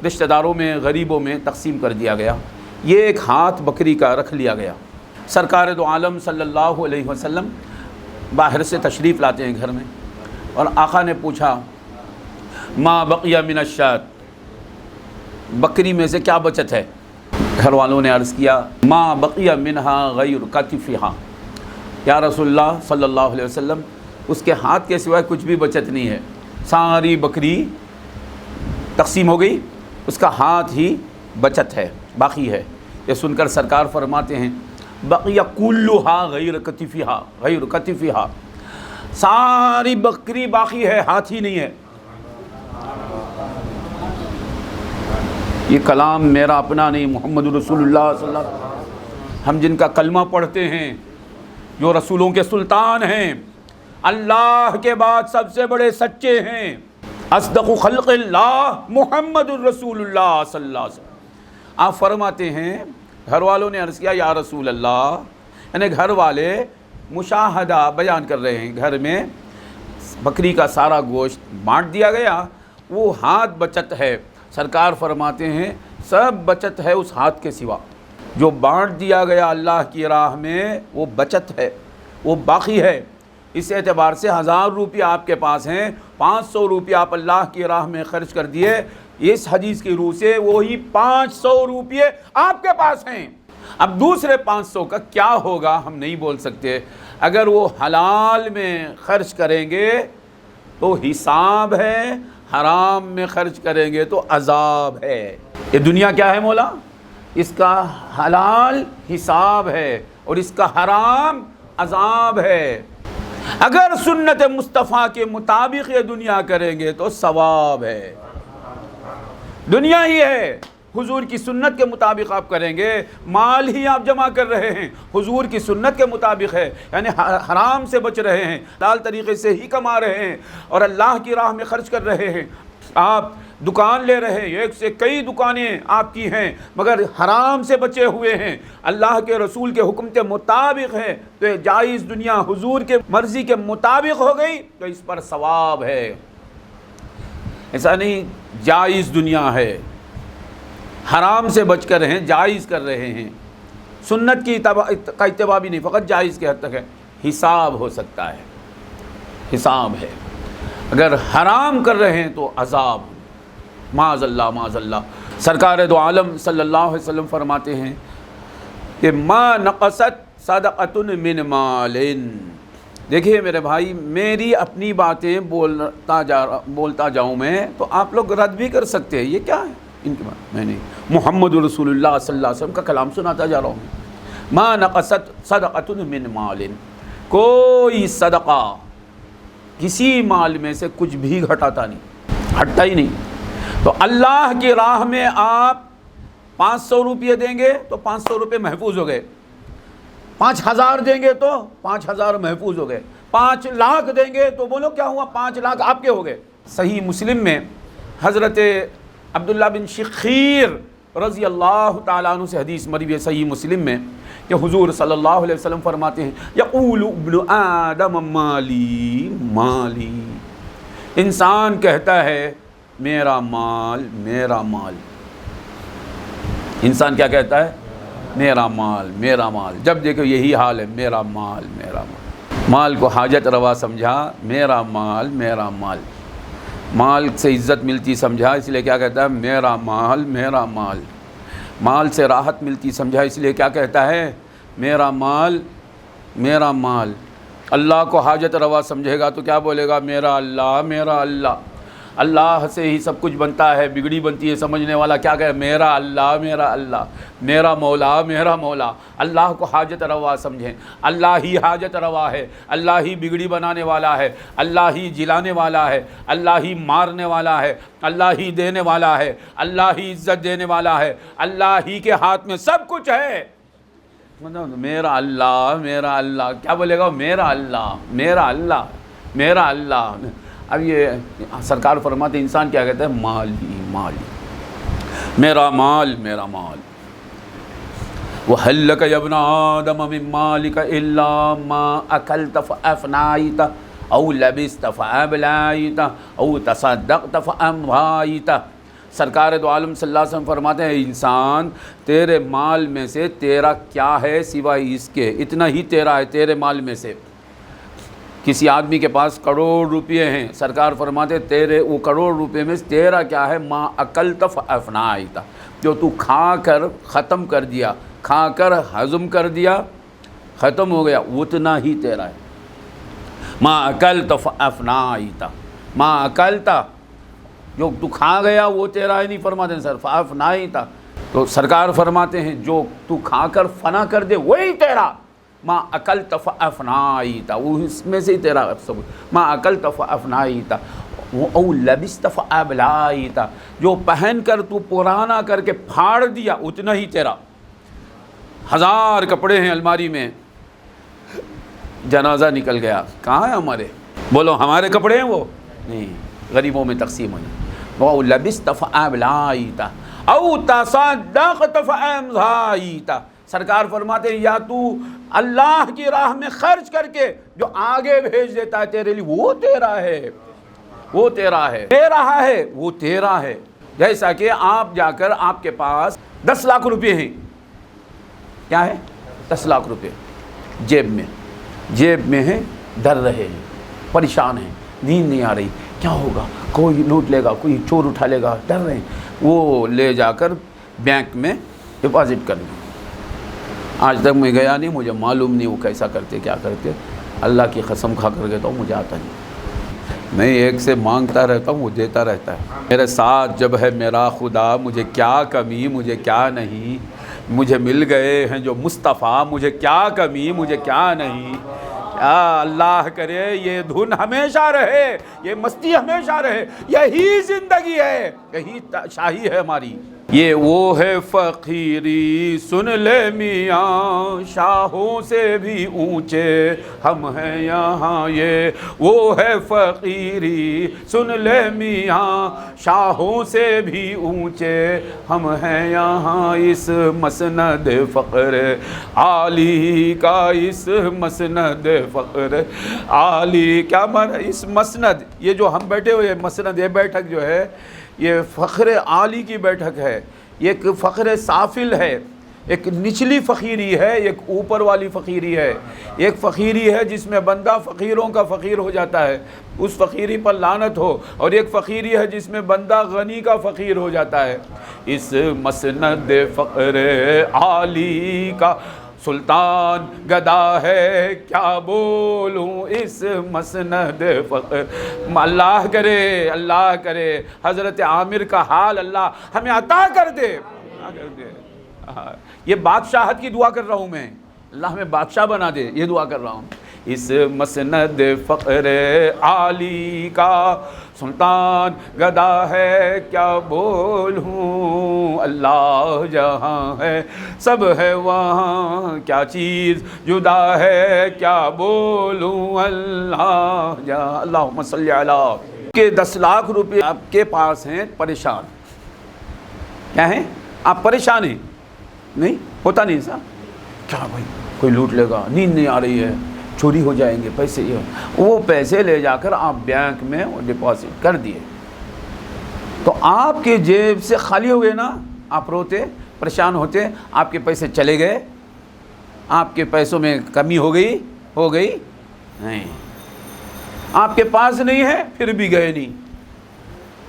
رشتہ داروں میں، غریبوں میں تقسیم کر دیا گیا، یہ ایک ہاتھ بکری کا رکھ لیا گیا۔ سرکار دو عالم صلی اللہ علیہ وسلم باہر سے تشریف لاتے ہیں گھر میں، اور آقا نے پوچھا ما بقی من الشاة، بکری میں سے کیا بچت ہے؟ گھر والوں نے عرض کیا ما بقی منہا غیر کتفہا، یا رسول اللہ صلی اللہ علیہ وسلم اس کے ہاتھ کے سوائے کچھ بھی بچت نہیں ہے، ساری بکری تقسیم ہو گئی، اس کا ہاتھ ہی بچت ہے، باقی ہے۔ یہ سن کر سرکار فرماتے ہیں بقی کلھا غیر کتفہا، غیر کتفہا، ساری بکری باقی ہے، ہاتھ ہی نہیں ہے۔ یہ کلام میرا اپنا نہیں، محمد رسول اللہ صلی اللہ علیہ وسلم، ہم جن کا کلمہ پڑھتے ہیں، جو رسولوں کے سلطان ہیں، اللہ کے بعد سب سے بڑے سچے ہیں، اصدق خلق اللہ محمد الرسول اللہ صلی اللہ علیہ وسلم۔ آپ فرماتے ہیں گھر والوں نے عرض کیا یا رسول اللہ، یعنی گھر والے مشاہدہ بیان کر رہے ہیں، گھر میں بکری کا سارا گوشت بانٹ دیا گیا، وہ ہاتھ بچت ہے۔ سرکار فرماتے ہیں سب بچت ہے اس ہاتھ کے سوا، جو بانٹ دیا گیا اللہ کی راہ میں وہ بچت ہے، وہ باقی ہے۔ اس اعتبار سے 1000 روپیہ آپ کے پاس ہیں، 500 روپیہ آپ اللہ کی راہ میں خرچ کر دیے، اس حدیث کی روح سے وہی 500 روپیے آپ کے پاس ہیں۔ اب دوسرے 500 کا کیا ہوگا ہم نہیں بول سکتے، اگر وہ حلال میں خرچ کریں گے تو حساب ہے، حرام میں خرچ کریں گے تو عذاب ہے۔ یہ دنیا کیا ہے مولا؟ اس کا حلال حساب ہے اور اس کا حرام عذاب ہے۔ اگر سنت مصطفیٰ کے مطابق یہ دنیا کریں گے تو ثواب ہے، دنیا ہی ہے۔ حضور کی سنت کے مطابق آپ کریں گے، مال ہی آپ جمع کر رہے ہیں، حضور کی سنت کے مطابق ہے، یعنی حرام سے بچ رہے ہیں، حلال طریقے سے ہی کما رہے ہیں اور اللہ کی راہ میں خرچ کر رہے ہیں۔ آپ دکان لے رہے ہیں، ایک سے کئی دکانیں آپ کی ہیں مگر حرام سے بچے ہوئے ہیں، اللہ کے رسول کے حکم کے مطابق ہے تو یہ جائز دنیا حضور کے مرضی کے مطابق ہو گئی تو اس پر ثواب ہے۔ ایسا نہیں جائز دنیا ہے، حرام سے بچ کر ہیں، جائز کر رہے ہیں، سنت کی کا اتباع بھی نہیں، فقط جائز کے حد تک ہے، حساب ہو سکتا ہے، حساب ہے۔ اگر حرام کر رہے ہیں تو عذاب، معاذ اللہ معاذ اللہ۔ سرکار دو عالم صلی اللہ علیہ وسلم فرماتے ہیں کہ ما نقصت صدقۃ من مال۔ دیکھیے میرے بھائی، میری اپنی باتیں بولتا جاؤں میں تو آپ لوگ رد بھی کر سکتے ہیں، یہ کیا ہے ان کے بات، میں نے محمد رسول اللہ صلی اللہ علیہ وسلم کا کلام سناتا جا رہا ہوں۔ ما نقصت صدقۃ من مال، کوئی صدقہ کسی مال میں سے کچھ بھی گھٹاتا نہیں، ہٹتا ہی نہیں۔ تو اللہ کی راہ میں آپ 500 روپئے دیں گے تو 500 روپئے محفوظ ہو گئے، 5000 دیں گے تو 5000 محفوظ ہو گئے، 5 لاکھ دیں گے تو بولو کیا ہوا، 5 لاکھ آپ کے ہو گئے۔ صحیح مسلم میں حضرت عبداللہ بن شخیر رضی اللہ تعالیٰ عنہ سے حدیث مروی ہے صحیح مسلم میں کہ حضور صلی اللہ علیہ وسلم فرماتے ہیں یقول ابن آدم مالی مالی، انسان کہتا ہے میرا مال میرا مال، انسان کیا کہتا ہے؟ میرا مال میرا مال۔ جب دیکھو یہی حال ہے، میرا مال میرا مال، مال کو حاجت روا سمجھا، میرا مال میرا مال، مال سے عزت ملتی سمجھا اس لیے کیا کہتا ہے میرا مال میرا مال، مال سے راحت ملتی سمجھا اس لیے کیا کہتا ہے میرا مال میرا مال۔ اللہ کو حاجت روا سمجھے گا تو کیا بولے گا میرا اللہ میرا اللہ، اللہ سے ہی سب کچھ بنتا ہے، بگڑی بنتی ہے، سمجھنے والا کیا کہے میرا اللہ میرا اللہ، میرا مولا میرا مولا۔ اللہ کو حاجت روا سمجھیں، اللہ ہی حاجت روا ہے، اللہ ہی بگڑی بنانے والا ہے، اللہ ہی جلانے والا ہے، اللہ ہی مارنے والا ہے، اللہ ہی دینے والا ہے، اللہ ہی عزت دینے والا ہے، اللہ ہی کے ہاتھ میں سب کچھ ہے۔ میرا اللہ کیا بولے گا میرا اللہ میرا اللہ میرا اللہ۔ اب یہ سرکار فرماتے انسان کیا کہتا ہے مالی مالی، میرا مال میرا مال۔ وَهَلْ لَكَ يَا ابْنَ آدَمَ مِن مَالِكَ إِلَّا مَا أَكَلْتَ فَأَفْنَيْتَ أَوْ لَبِسْتَ فَأَبْلَيْتَ أَوْ تَصَدَّقْتَ فَأَمْضَيْتَ۔ سرکار دو عالم صلی اللہ علیہ وسلم فرماتے ہیں انسان تیرے مال میں سے تیرا کیا ہے سوائے اس کے، اتنا ہی تیرا ہے تیرے مال میں سے، کسی آدمی کے پاس کروڑ روپے ہیں، سرکار فرماتے تیرے وہ کروڑ روپے میں تیرا کیا ہے؟ ما اکلت فافنیت، جو تو کھا کر ختم کر دیا، کھا کر ہضم کر دیا، ختم ہو گیا، اتنا ہی تیرا ہے۔ ما اکلت فافنیت، ما اکلت جو تو کھا گیا وہ تیرا ہی نہیں، فرماتے ہیں سر فافنیت، تو سرکار فرماتے ہیں جو تو کھا کر فنا کر دے وہی تیرا، ما اکلت فافنیت، وہ اس میں سے ہی تیرا سب، ما اکلت فافنیت او لبست فابلیت، جو پہن کر تو پرانا کر کے پھاڑ دیا اتنا ہی تیرا۔ 1000 کپڑے ہیں الماری میں، جنازہ نکل گیا، کہاں ہے ہمارے؟ بولو ہمارے کپڑے ہیں وہ؟ نہیں، غریبوں میں تقسیم ہوئے۔ او لبست فابلیت او تصدقت فامضیت، سرکار فرماتے ہیں یا تو اللہ کی راہ میں خرچ کر کے جو آگے بھیج دیتا ہے تیرے لیے، وہ تیرا ہے، وہ تیرا ہے، دے رہا ہے وہ تیرا ہے۔ جیسا کہ آپ جا کر آپ کے پاس 10 لاکھ روپے ہیں، کیا ہے؟ 10 لاکھ روپے جیب میں ہیں، ڈر رہے ہیں، پریشان ہیں، نیند نہیں آ رہی، کیا ہوگا؟ کوئی لوٹ لے گا، کوئی چور اٹھا لے گا، ڈر رہے ہیں، وہ لے جا کر بینک میں ڈپازٹ کرنا۔ آج تک میں گیا نہیں، مجھے معلوم نہیں وہ کیسا کرتے کیا کرتے، اللہ کی قسم کھا کر کہتا ہوں مجھے آتا نہیں، میں ایک سے مانگتا رہتا ہوں وہ دیتا رہتا ہے۔ میرے ساتھ جب ہے میرا خدا، مجھے کیا کمی، مجھے کیا نہیں، مجھے مل گئے ہیں جو مصطفیٰ، مجھے کیا کمی، مجھے کیا نہیں۔ اللہ کرے یہ دھن ہمیشہ رہے، یہ مستی ہمیشہ رہے، یہی زندگی ہے، یہی شاہی ہے ہماری۔ یہ وہ ہے فقیری سن لے میاں، شاہوں سے بھی اونچے ہم ہیں یہاں، یہ وہ ہے فقیری سن لے میاں، شاہوں سے بھی اونچے ہم ہیں یہاں، اس مسند فقر عالی کا، اس مسند فقر عالی کیا معنی؟ اس مسند، یہ جو ہم بیٹھے ہوئے مسند، یہ بیٹھک جو ہے یہ فخر عالی کی بیٹھک ہے، یہ ایک فخر سافل ہے، ایک نچلی فقیری ہے، ایک اوپر والی فقیری ہے۔ ایک فقیری ہے جس میں بندہ فقیروں کا فقیر ہو جاتا ہے، اس فقیری پر لعنت ہو، اور ایک فقیری ہے جس میں بندہ غنی کا فقیر ہو جاتا ہے۔ اس مسند فقر عالی کا سلطان گدا ہے کیا بولوں، اس مسند فقر، اللہ کرے حضرت عامر کا حال اللہ ہمیں عطا کر دے۔ یہ بادشاہت کی دعا کر رہا ہوں میں، اللہ ہمیں بادشاہ بنا دے، یہ دعا کر رہا ہوں۔ اس مسند فقر عالی کا سلطان گدا ہے کیا بولوں، اللہ جہاں ہے سب ہے وہاں، کیا چیز جدا ہے کیا بولوں، اللہ جہاں۔ اللہم صلی علی کہ 10 لاکھ روپے آپ کے پاس ہیں، پریشان کیا ہیں؟ آپ پریشان ہیں؟ نہیں ہوتا نہیں صاحب، کیا بھائی کوئی لوٹ لے گا، نیند نہیں آ رہی ہے، چوری ہو جائیں گے پیسے، وہ پیسے لے جا کر آپ بینک میں ڈپازٹ کر دیے، تو آپ کے جیب سے خالی ہو گئے نا، آپ روتے پریشان ہوتے، آپ کے پیسے چلے گئے، آپ کے پیسوں میں کمی ہو گئی نہیں، آپ کے پاس نہیں ہے پھر بھی گئے نہیں،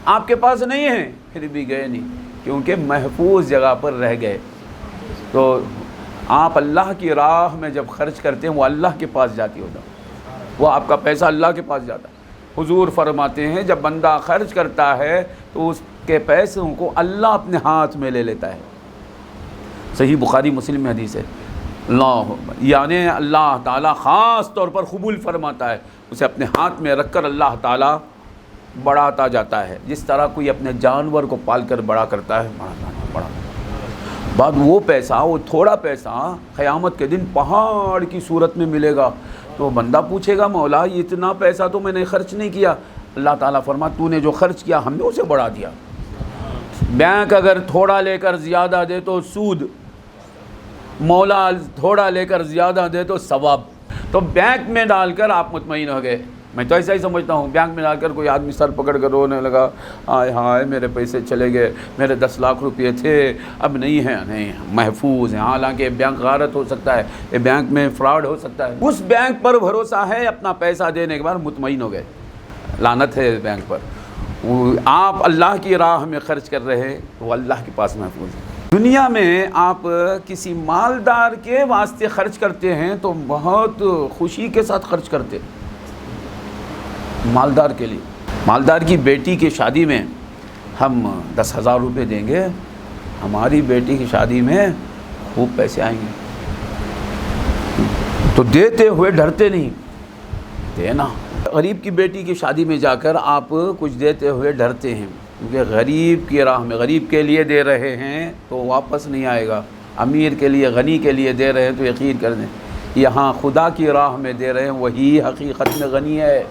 آپ کے پاس نہیں ہے پھر بھی گئے نہیں، کیونکہ محفوظ جگہ پر رہ گئے۔ تو آپ اللہ کی راہ میں جب خرچ کرتے ہیں وہ اللہ کے پاس جاتی ہوتا، وہ آپ کا پیسہ اللہ کے پاس جاتا ہے۔ حضور فرماتے ہیں جب بندہ خرچ کرتا ہے تو اس کے پیسوں کو اللہ اپنے ہاتھ میں لے لیتا ہے، صحیح بخاری مسلم میں حدیث ہے۔ یعنی اللہ تعالیٰ خاص طور پر قبول فرماتا ہے، اسے اپنے ہاتھ میں رکھ کر اللہ تعالیٰ بڑھاتا جاتا ہے، جس طرح کوئی اپنے جانور کو پال کر بڑا کرتا ہے، بڑا بعد وہ پیسہ، وہ تھوڑا پیسہ قیامت کے دن پہاڑ کی صورت میں ملے گا، تو بندہ پوچھے گا مولا یہ اتنا پیسہ تو میں نے خرچ نہیں کیا، اللہ تعالیٰ فرماتا تو نے جو خرچ کیا ہم نے اسے بڑھا دیا۔ بینک اگر تھوڑا لے کر زیادہ دے تو سود، مولا تھوڑا لے کر زیادہ دے تو ثواب، تو بینک میں ڈال کر آپ مطمئن ہو گئے، میں تو ایسا ہی سمجھتا ہوں، بینک میں آ کر کوئی آدمی سر پکڑ کر رونے لگا، ہائے ہائے میرے پیسے چلے گئے، میرے 10 لاکھ روپئے تھے اب نہیں ہیں، نہیں محفوظ ہیں، حالانکہ بینک غارت ہو سکتا ہے، یہ بینک میں فراڈ ہو سکتا ہے۔ اس بینک پر بھروسہ ہے، اپنا پیسہ دینے کے بعد مطمئن ہو گئے، لعنت ہے بینک پر۔ آپ اللہ کی راہ میں خرچ کر رہے ہیں وہ اللہ کے پاس محفوظ ہے۔ دنیا میں آپ کسی مالدار کے واسطے خرچ کرتے ہیں تو بہت خوشی کے ساتھ خرچ کرتے ہیں، مالدار کے لیے۔ مالدار کی بیٹی کی شادی میں ہم 10,000 روپے دیں گے، ہماری بیٹی کی شادی میں خوب پیسے آئیں گے، تو دیتے ہوئے ڈرتے نہیں، دینا۔ غریب کی بیٹی کی شادی میں جا کر آپ کچھ دیتے ہوئے ڈرتے ہیں، کیونکہ غریب کی راہ میں، غریب کے لیے دے رہے ہیں تو واپس نہیں آئے گا، امیر کے لیے، غنی کے لیے دے رہے ہیں تو یقین کر دیں یہاں خدا کی راہ میں دے رہے ہیں وہی حقیقت میں غنی ہے۔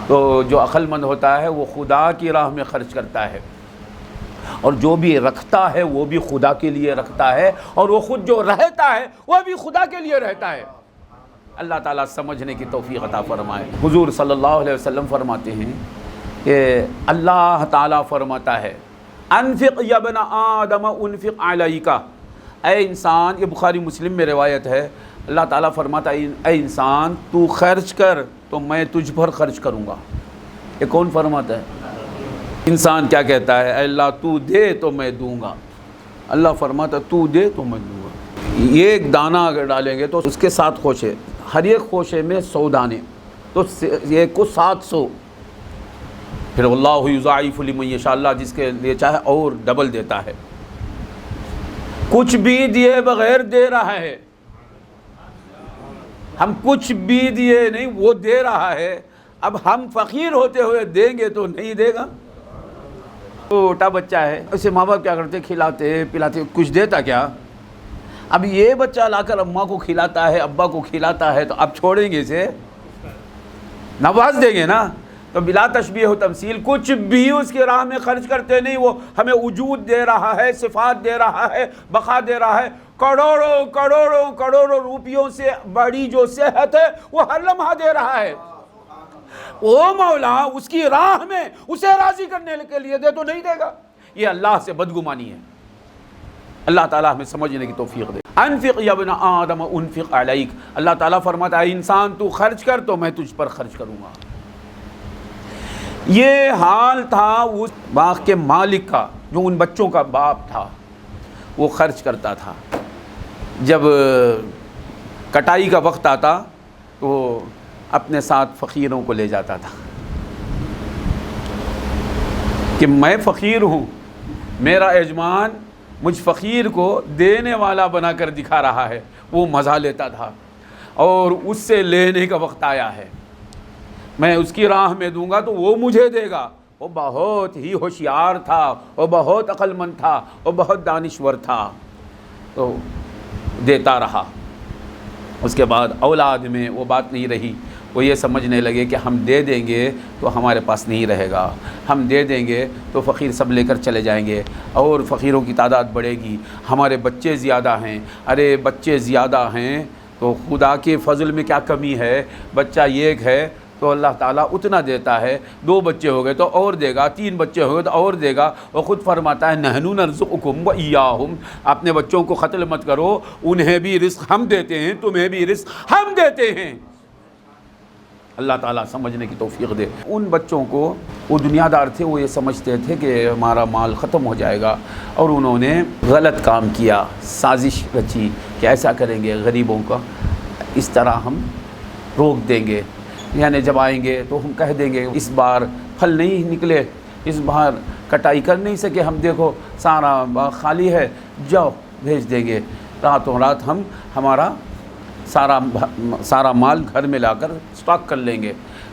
تو جو عقل مند ہوتا ہے وہ خدا کی راہ میں خرچ کرتا ہے، اور جو بھی رکھتا ہے وہ بھی خدا کے لیے رکھتا ہے، اور وہ خود جو رہتا ہے وہ بھی خدا کے لیے رہتا ہے۔ اللہ تعالیٰ سمجھنے کی توفیق عطا فرمائے۔ حضور صلی اللہ علیہ وسلم فرماتے ہیں کہ اللہ تعالیٰ فرماتا ہے انفق یا ابن آدم انفق علیک، اے انسان، یہ بخاری مسلم میں روایت ہے، اللہ تعالیٰ فرماتا ہے اے انسان تو خرچ کر تو میں تجھ پر خرچ کروں گا۔ یہ کون فرماتا ہے؟ انسان کیا کہتا ہے؟ اے اللہ تو دے تو میں دوں گا، اللہ فرماتا ہے تو دے تو میں دوں گا۔ یہ ایک دانہ اگر ڈالیں گے تو اس کے 7 خوشے، ہر ایک خوشے میں 100 دانے، تو یہ کو 700، پھر اللہ یضاعف لمن یشاء، اللہ جس کے لیے چاہے اور ڈبل دیتا ہے۔ کچھ بھی دیے بغیر دے رہا ہے، ہم کچھ بھی دیے نہیں، وہ دے رہا ہے۔ اب ہم فقیر ہوتے ہوئے دیں گے تو نہیں دے گا۔ چھوٹا بچہ ہے، اسے ماں باپ کیا کرتے؟ کھلاتے پلاتے، کچھ دیتا کیا؟ اب یہ بچہ لا کر اماں کو کھلاتا ہے، ابا کو کھلاتا ہے، تو اب چھوڑیں گے اسے؟ نواز دیں گے نا۔ تو بلا تشبیہ و تمثیل کچھ بھی اس کی راہ میں خرچ کرتے نہیں، وہ ہمیں وجود دے رہا ہے، صفات دے رہا ہے، بقا دے رہا ہے۔ کروڑوں کروڑوں کروڑوں روپیوں سے بڑی جو صحت ہے وہ ہر لمحہ دے رہا ہے۔ وہ مولا اس کی راہ میں اسے راضی کرنے کے لیے دے تو نہیں دے گا؟ یہ اللہ سے بدگمانی ہے۔ اللہ تعالیٰ ہمیں سمجھنے کی توفیق دے۔ انفق یا ابن آدم انفق علیک، اللہ تعالیٰ فرماتا ہے انسان تو خرچ کر تو میں تجھ پر خرچ کروں گا۔ یہ حال تھا اس باغ کے مالک کا، جو ان بچوں کا باپ تھا، وہ خرچ کرتا تھا۔ جب کٹائی کا وقت آتا تو اپنے ساتھ فقیروں کو لے جاتا تھا کہ میں فقیر ہوں، میرا یجمان مجھ فقیر کو دینے والا بنا کر دکھا رہا ہے، وہ مزہ لیتا تھا، اور اس سے لینے کا وقت آیا ہے، میں اس کی راہ میں دوں گا تو وہ مجھے دے گا۔ وہ بہت ہی ہوشیار تھا، وہ بہت عقل مند تھا، وہ بہت دانشور تھا، تو دیتا رہا۔ اس کے بعد اولاد میں وہ بات نہیں رہی، وہ یہ سمجھنے لگے کہ ہم دے دیں گے تو ہمارے پاس نہیں رہے گا، ہم دے دیں گے تو فقیر سب لے کر چلے جائیں گے اور فقیروں کی تعداد بڑھے گی، ہمارے بچے زیادہ ہیں۔ ارے بچے زیادہ ہیں تو خدا کے فضل میں کیا کمی ہے؟ بچہ ایک ہے تو اللہ تعالیٰ اتنا دیتا ہے، 2 بچے ہو گئے تو اور دے گا، 3 بچے ہو گئے تو اور دے گا۔ وہ خود فرماتا ہے نحن نرزقکم وإیاہم، اپنے بچوں کو قتل مت کرو، انہیں بھی رزق ہم دیتے ہیں، تمہیں بھی رزق ہم دیتے ہیں۔ اللہ تعالیٰ سمجھنے کی توفیق دے۔ ان بچوں کو، وہ دنیا دار تھے، وہ یہ سمجھتے تھے کہ ہمارا مال ختم ہو جائے گا، اور انہوں نے غلط کام کیا، سازش رچی کہ ایسا کریں گے، غریبوں کا اس طرح ہم روک دیں گے، یعنی جب آئیں گے تو ہم کہہ دیں گے اس بار پھل نہیں نکلے، اس بار کٹائی کر نہیں سکے ہم، دیکھو سارا باغ خالی ہے، جاؤ بھیج دیں گے، راتوں رات ہم ہمارا سارا مال گھر میں لا کر سٹاک کر لیں گے۔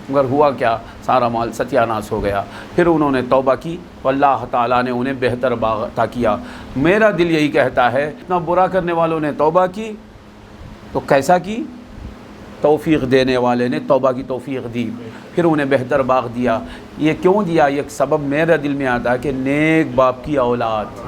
مگر ہوا کیا؟ سارا مال ستیاناش ہو گیا۔ پھر انہوں نے توبہ کی تو اللہ تعالیٰ نے انہیں بہتر باغ عطا کیا۔ میرا دل یہی کہتا ہے اتنا برا کرنے والوں نے توبہ کی تو کیسا کی؟ توفیق دینے والے نے توبہ کی توفیق دی، پھر انہیں بہتر باغ دیا۔ یہ کیوں دیا؟ یہ ایک سبب میرے دل میں آتا ہے کہ نیک باپ کی اولاد،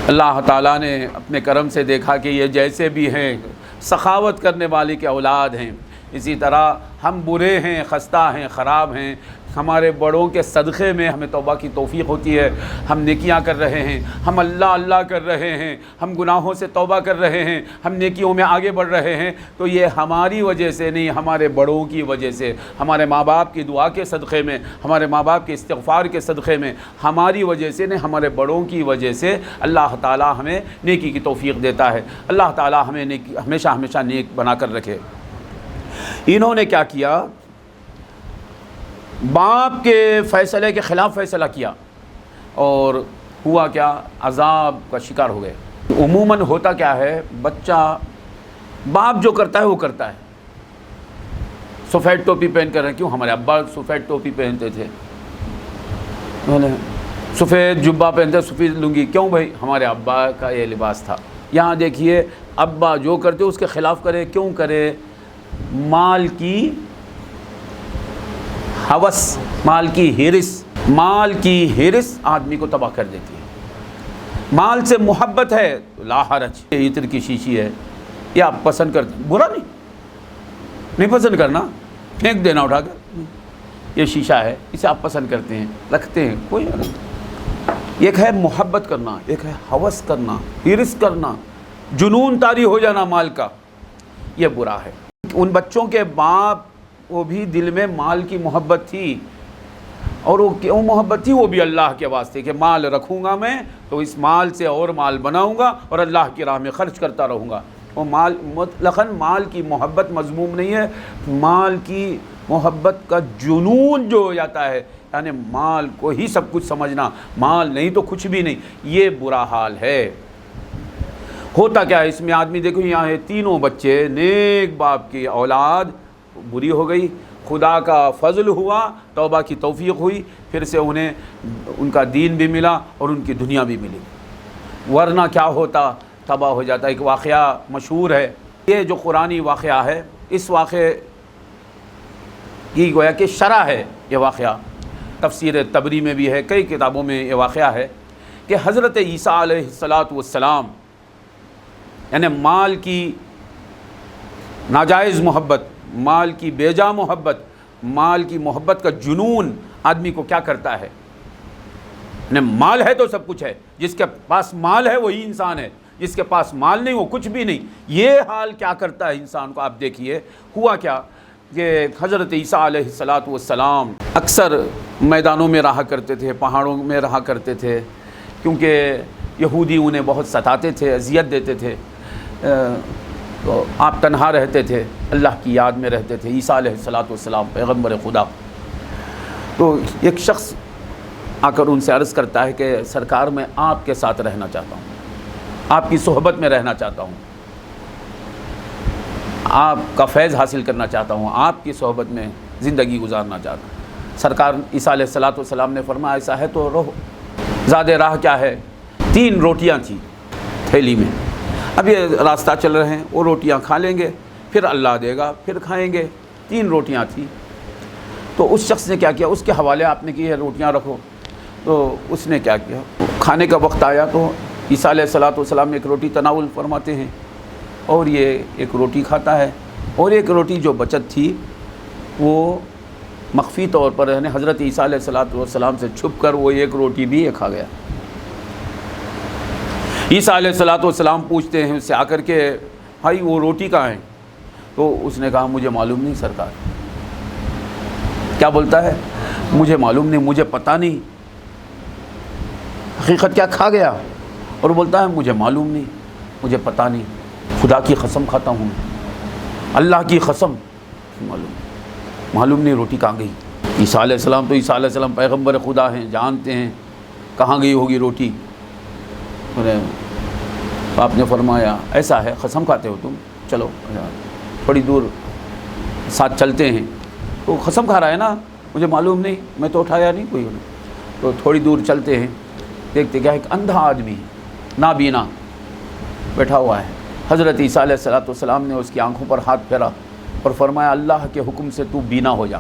اللہ تعالیٰ نے اپنے کرم سے دیکھا کہ یہ جیسے بھی ہیں سخاوت کرنے والے کی اولاد ہیں، اسی طرح ہم برے ہیں، خستہ ہیں، خراب ہیں، ہمارے بڑوں کے صدقے میں ہمیں توبہ کی توفیق ہوتی ہے، ہم نیکیاں کر رہے ہیں، ہم اللہ اللہ کر رہے ہیں، ہم گناہوں سے توبہ کر رہے ہیں، ہم نیکیوں میں آگے بڑھ رہے ہیں، تو یہ ہماری وجہ سے نہیں، ہمارے بڑوں کی وجہ سے، ہمارے ماں باپ کی دعا کے صدقے میں، ہمارے ماں باپ کے استغفار کے صدقے میں، ہماری وجہ سے نہیں، ہمارے بڑوں کی وجہ سے اللہ تعالیٰ ہمیں نیکی کی توفیق دیتا ہے۔ اللہ تعالیٰ ہمیں نیکی ہمیشہ ہمیشہ نیک بنا کر رکھے۔ انہوں نے کیا کیا؟ باپ کے فیصلے کے خلاف فیصلہ کیا اور ہوا کیا؟ عذاب کا شکار ہو گئے۔ عموماً ہوتا کیا ہے، بچہ باپ جو کرتا ہے وہ کرتا ہے۔ سفید ٹوپی پہن کر رہے، کیوں؟ ہمارے ابا سفید ٹوپی پہنتے تھے، سفید جبہ پہنتے، سفید لنگی، کیوں بھائی؟ ہمارے ابا کا یہ لباس تھا۔ یہاں دیکھیے، ابا جو کرتے اس کے خلاف کرے، کیوں کرے؟ مال کی ہوس، مال کی ہرس، مال کی ہرس آدمی کو تباہ کر دیتی ہے۔ مال سے محبت ہے تو لا حرج، یہ عطر کی شیشی ہے، یہ آپ پسند کرتے ہیں، برا نہیں پسند کرنا، پھینک دینا اٹھا کر، یہ شیشہ ہے، اسے آپ پسند کرتے ہیں، رکھتے ہیں، کوئی نہیں۔ ایک ہے محبت کرنا، ایک ہے ہوس کرنا، ہرس کرنا، جنون طاری ہو جانا مال کا، یہ برا ہے۔ ان بچوں کے باپ وہ بھی دل میں مال کی محبت تھی، اور وہ کیوں محبت تھی؟ وہ بھی اللہ کے واسطے کہ مال رکھوں گا میں تو اس مال سے اور مال بناؤں گا اور اللہ کی راہ میں خرچ کرتا رہوں گا۔ وہ مال مطلقاً مال کی محبت مذموم نہیں ہے، مال کی محبت کا جنون جو ہو جاتا ہے، یعنی مال کو ہی سب کچھ سمجھنا، مال نہیں تو کچھ بھی نہیں، یہ برا حال ہے۔ ہوتا کیا ہے اس میں؟ آدمی دیکھو یہاں ہے، تینوں بچے نیک باپ کی اولاد بری ہو گئی، خدا کا فضل ہوا، توبہ کی توفیق ہوئی، پھر سے انہیں ان کا دین بھی ملا اور ان کی دنیا بھی ملی، ورنہ کیا ہوتا؟ تباہ ہو جاتا۔ ایک واقعہ مشہور ہے، یہ جو قرآنی واقعہ ہے، اس واقعے کی گویا کہ شرح ہے یہ واقعہ، تفسیر طبری میں بھی ہے، کئی کتابوں میں یہ واقعہ ہے کہ حضرت عیسیٰ علیہ السلام یعنی مال کی ناجائز محبت، مال کی بیجا محبت، مال کی محبت کا جنون آدمی کو کیا کرتا ہے؟ یعنی مال ہے تو سب کچھ ہے، جس کے پاس مال ہے وہی انسان ہے، جس کے پاس مال نہیں وہ کچھ بھی نہیں۔ یہ حال کیا کرتا ہے انسان کو؟ آپ دیکھیے ہوا کیا کہ حضرت عیسیٰ علیہ السلام اکثر میدانوں میں رہا کرتے تھے، پہاڑوں میں رہا کرتے تھے، کیونکہ یہودی انہیں بہت ستاتے تھے، اذیت دیتے تھے، تو آپ تنہا رہتے تھے، اللہ کی یاد میں رہتے تھے۔ عیسیٰ علیہ السلام پیغمبر خدا، تو ایک شخص آ کر ان سے عرض کرتا ہے کہ سرکار میں آپ کے ساتھ رہنا چاہتا ہوں، آپ کی صحبت میں رہنا چاہتا ہوں، آپ کا فیض حاصل کرنا چاہتا ہوں، آپ کی صحبت میں زندگی گزارنا چاہتا ہوں۔ سرکار عیسیٰ علیہ السلام نے فرمایا ایسا ہے تو رہو۔ زیادہ راہ کیا ہے؟ 3 روٹیاں تھیں تھیلی میں، اب یہ راستہ چل رہے ہیں، وہ روٹیاں کھا لیں گے، پھر اللہ دے گا، پھر کھائیں گے۔ 3 روٹیاں تھیں، تو اس شخص نے کیا کیا؟ اس کے حوالے آپ نے کی ہے روٹیاں رکھو، تو اس نے کیا کیا؟ کھانے کا وقت آیا تو عیسیٰ علیہ السلام ایک روٹی تناول فرماتے ہیں اور یہ ایک روٹی کھاتا ہے، اور ایک روٹی جو بچت تھی وہ مخفی طور پر یعنی حضرت عیسیٰ علیہ السلام سے چھپ کر وہ ایک روٹی بھی یہ کھا گیا۔ عیسیٰ علیہ السلام پوچھتے ہیں اس سے آ کر کے بھائی وہ روٹی کہاں ہے؟ تو اس نے کہا مجھے معلوم نہیں سرکار۔ کیا بولتا ہے؟ مجھے معلوم نہیں، مجھے پتہ نہیں، حقیقت کیا کھا گیا، اور بولتا ہے مجھے معلوم نہیں، مجھے پتہ نہیں، خدا کی قسم کھاتا ہوں، اللہ کی قسم معلوم نہیں روٹی کہاں گئی۔ عیسیٰ علیہ السلام تو عیسیٰ علیہ السلام پیغمبر خدا ہیں، جانتے ہیں کہاں گئی ہوگی روٹی۔ آپ نے فرمایا ایسا ہے قسم کھاتے ہو تم، چلو تھوڑی دور ساتھ چلتے ہیں۔ تو قسم کھا رہا ہے نا، مجھے معلوم نہیں، میں تو اٹھایا نہیں کوئی نہیں۔ تو تھوڑی دور چلتے ہیں، دیکھتے کیا ایک اندھا آدمی نابینا بیٹھا ہوا ہے۔ حضرت عیسیٰ علیہ السلام نے اس کی آنکھوں پر ہاتھ پھیرا اور فرمایا اللہ کے حکم سے تو بینا ہو جا۔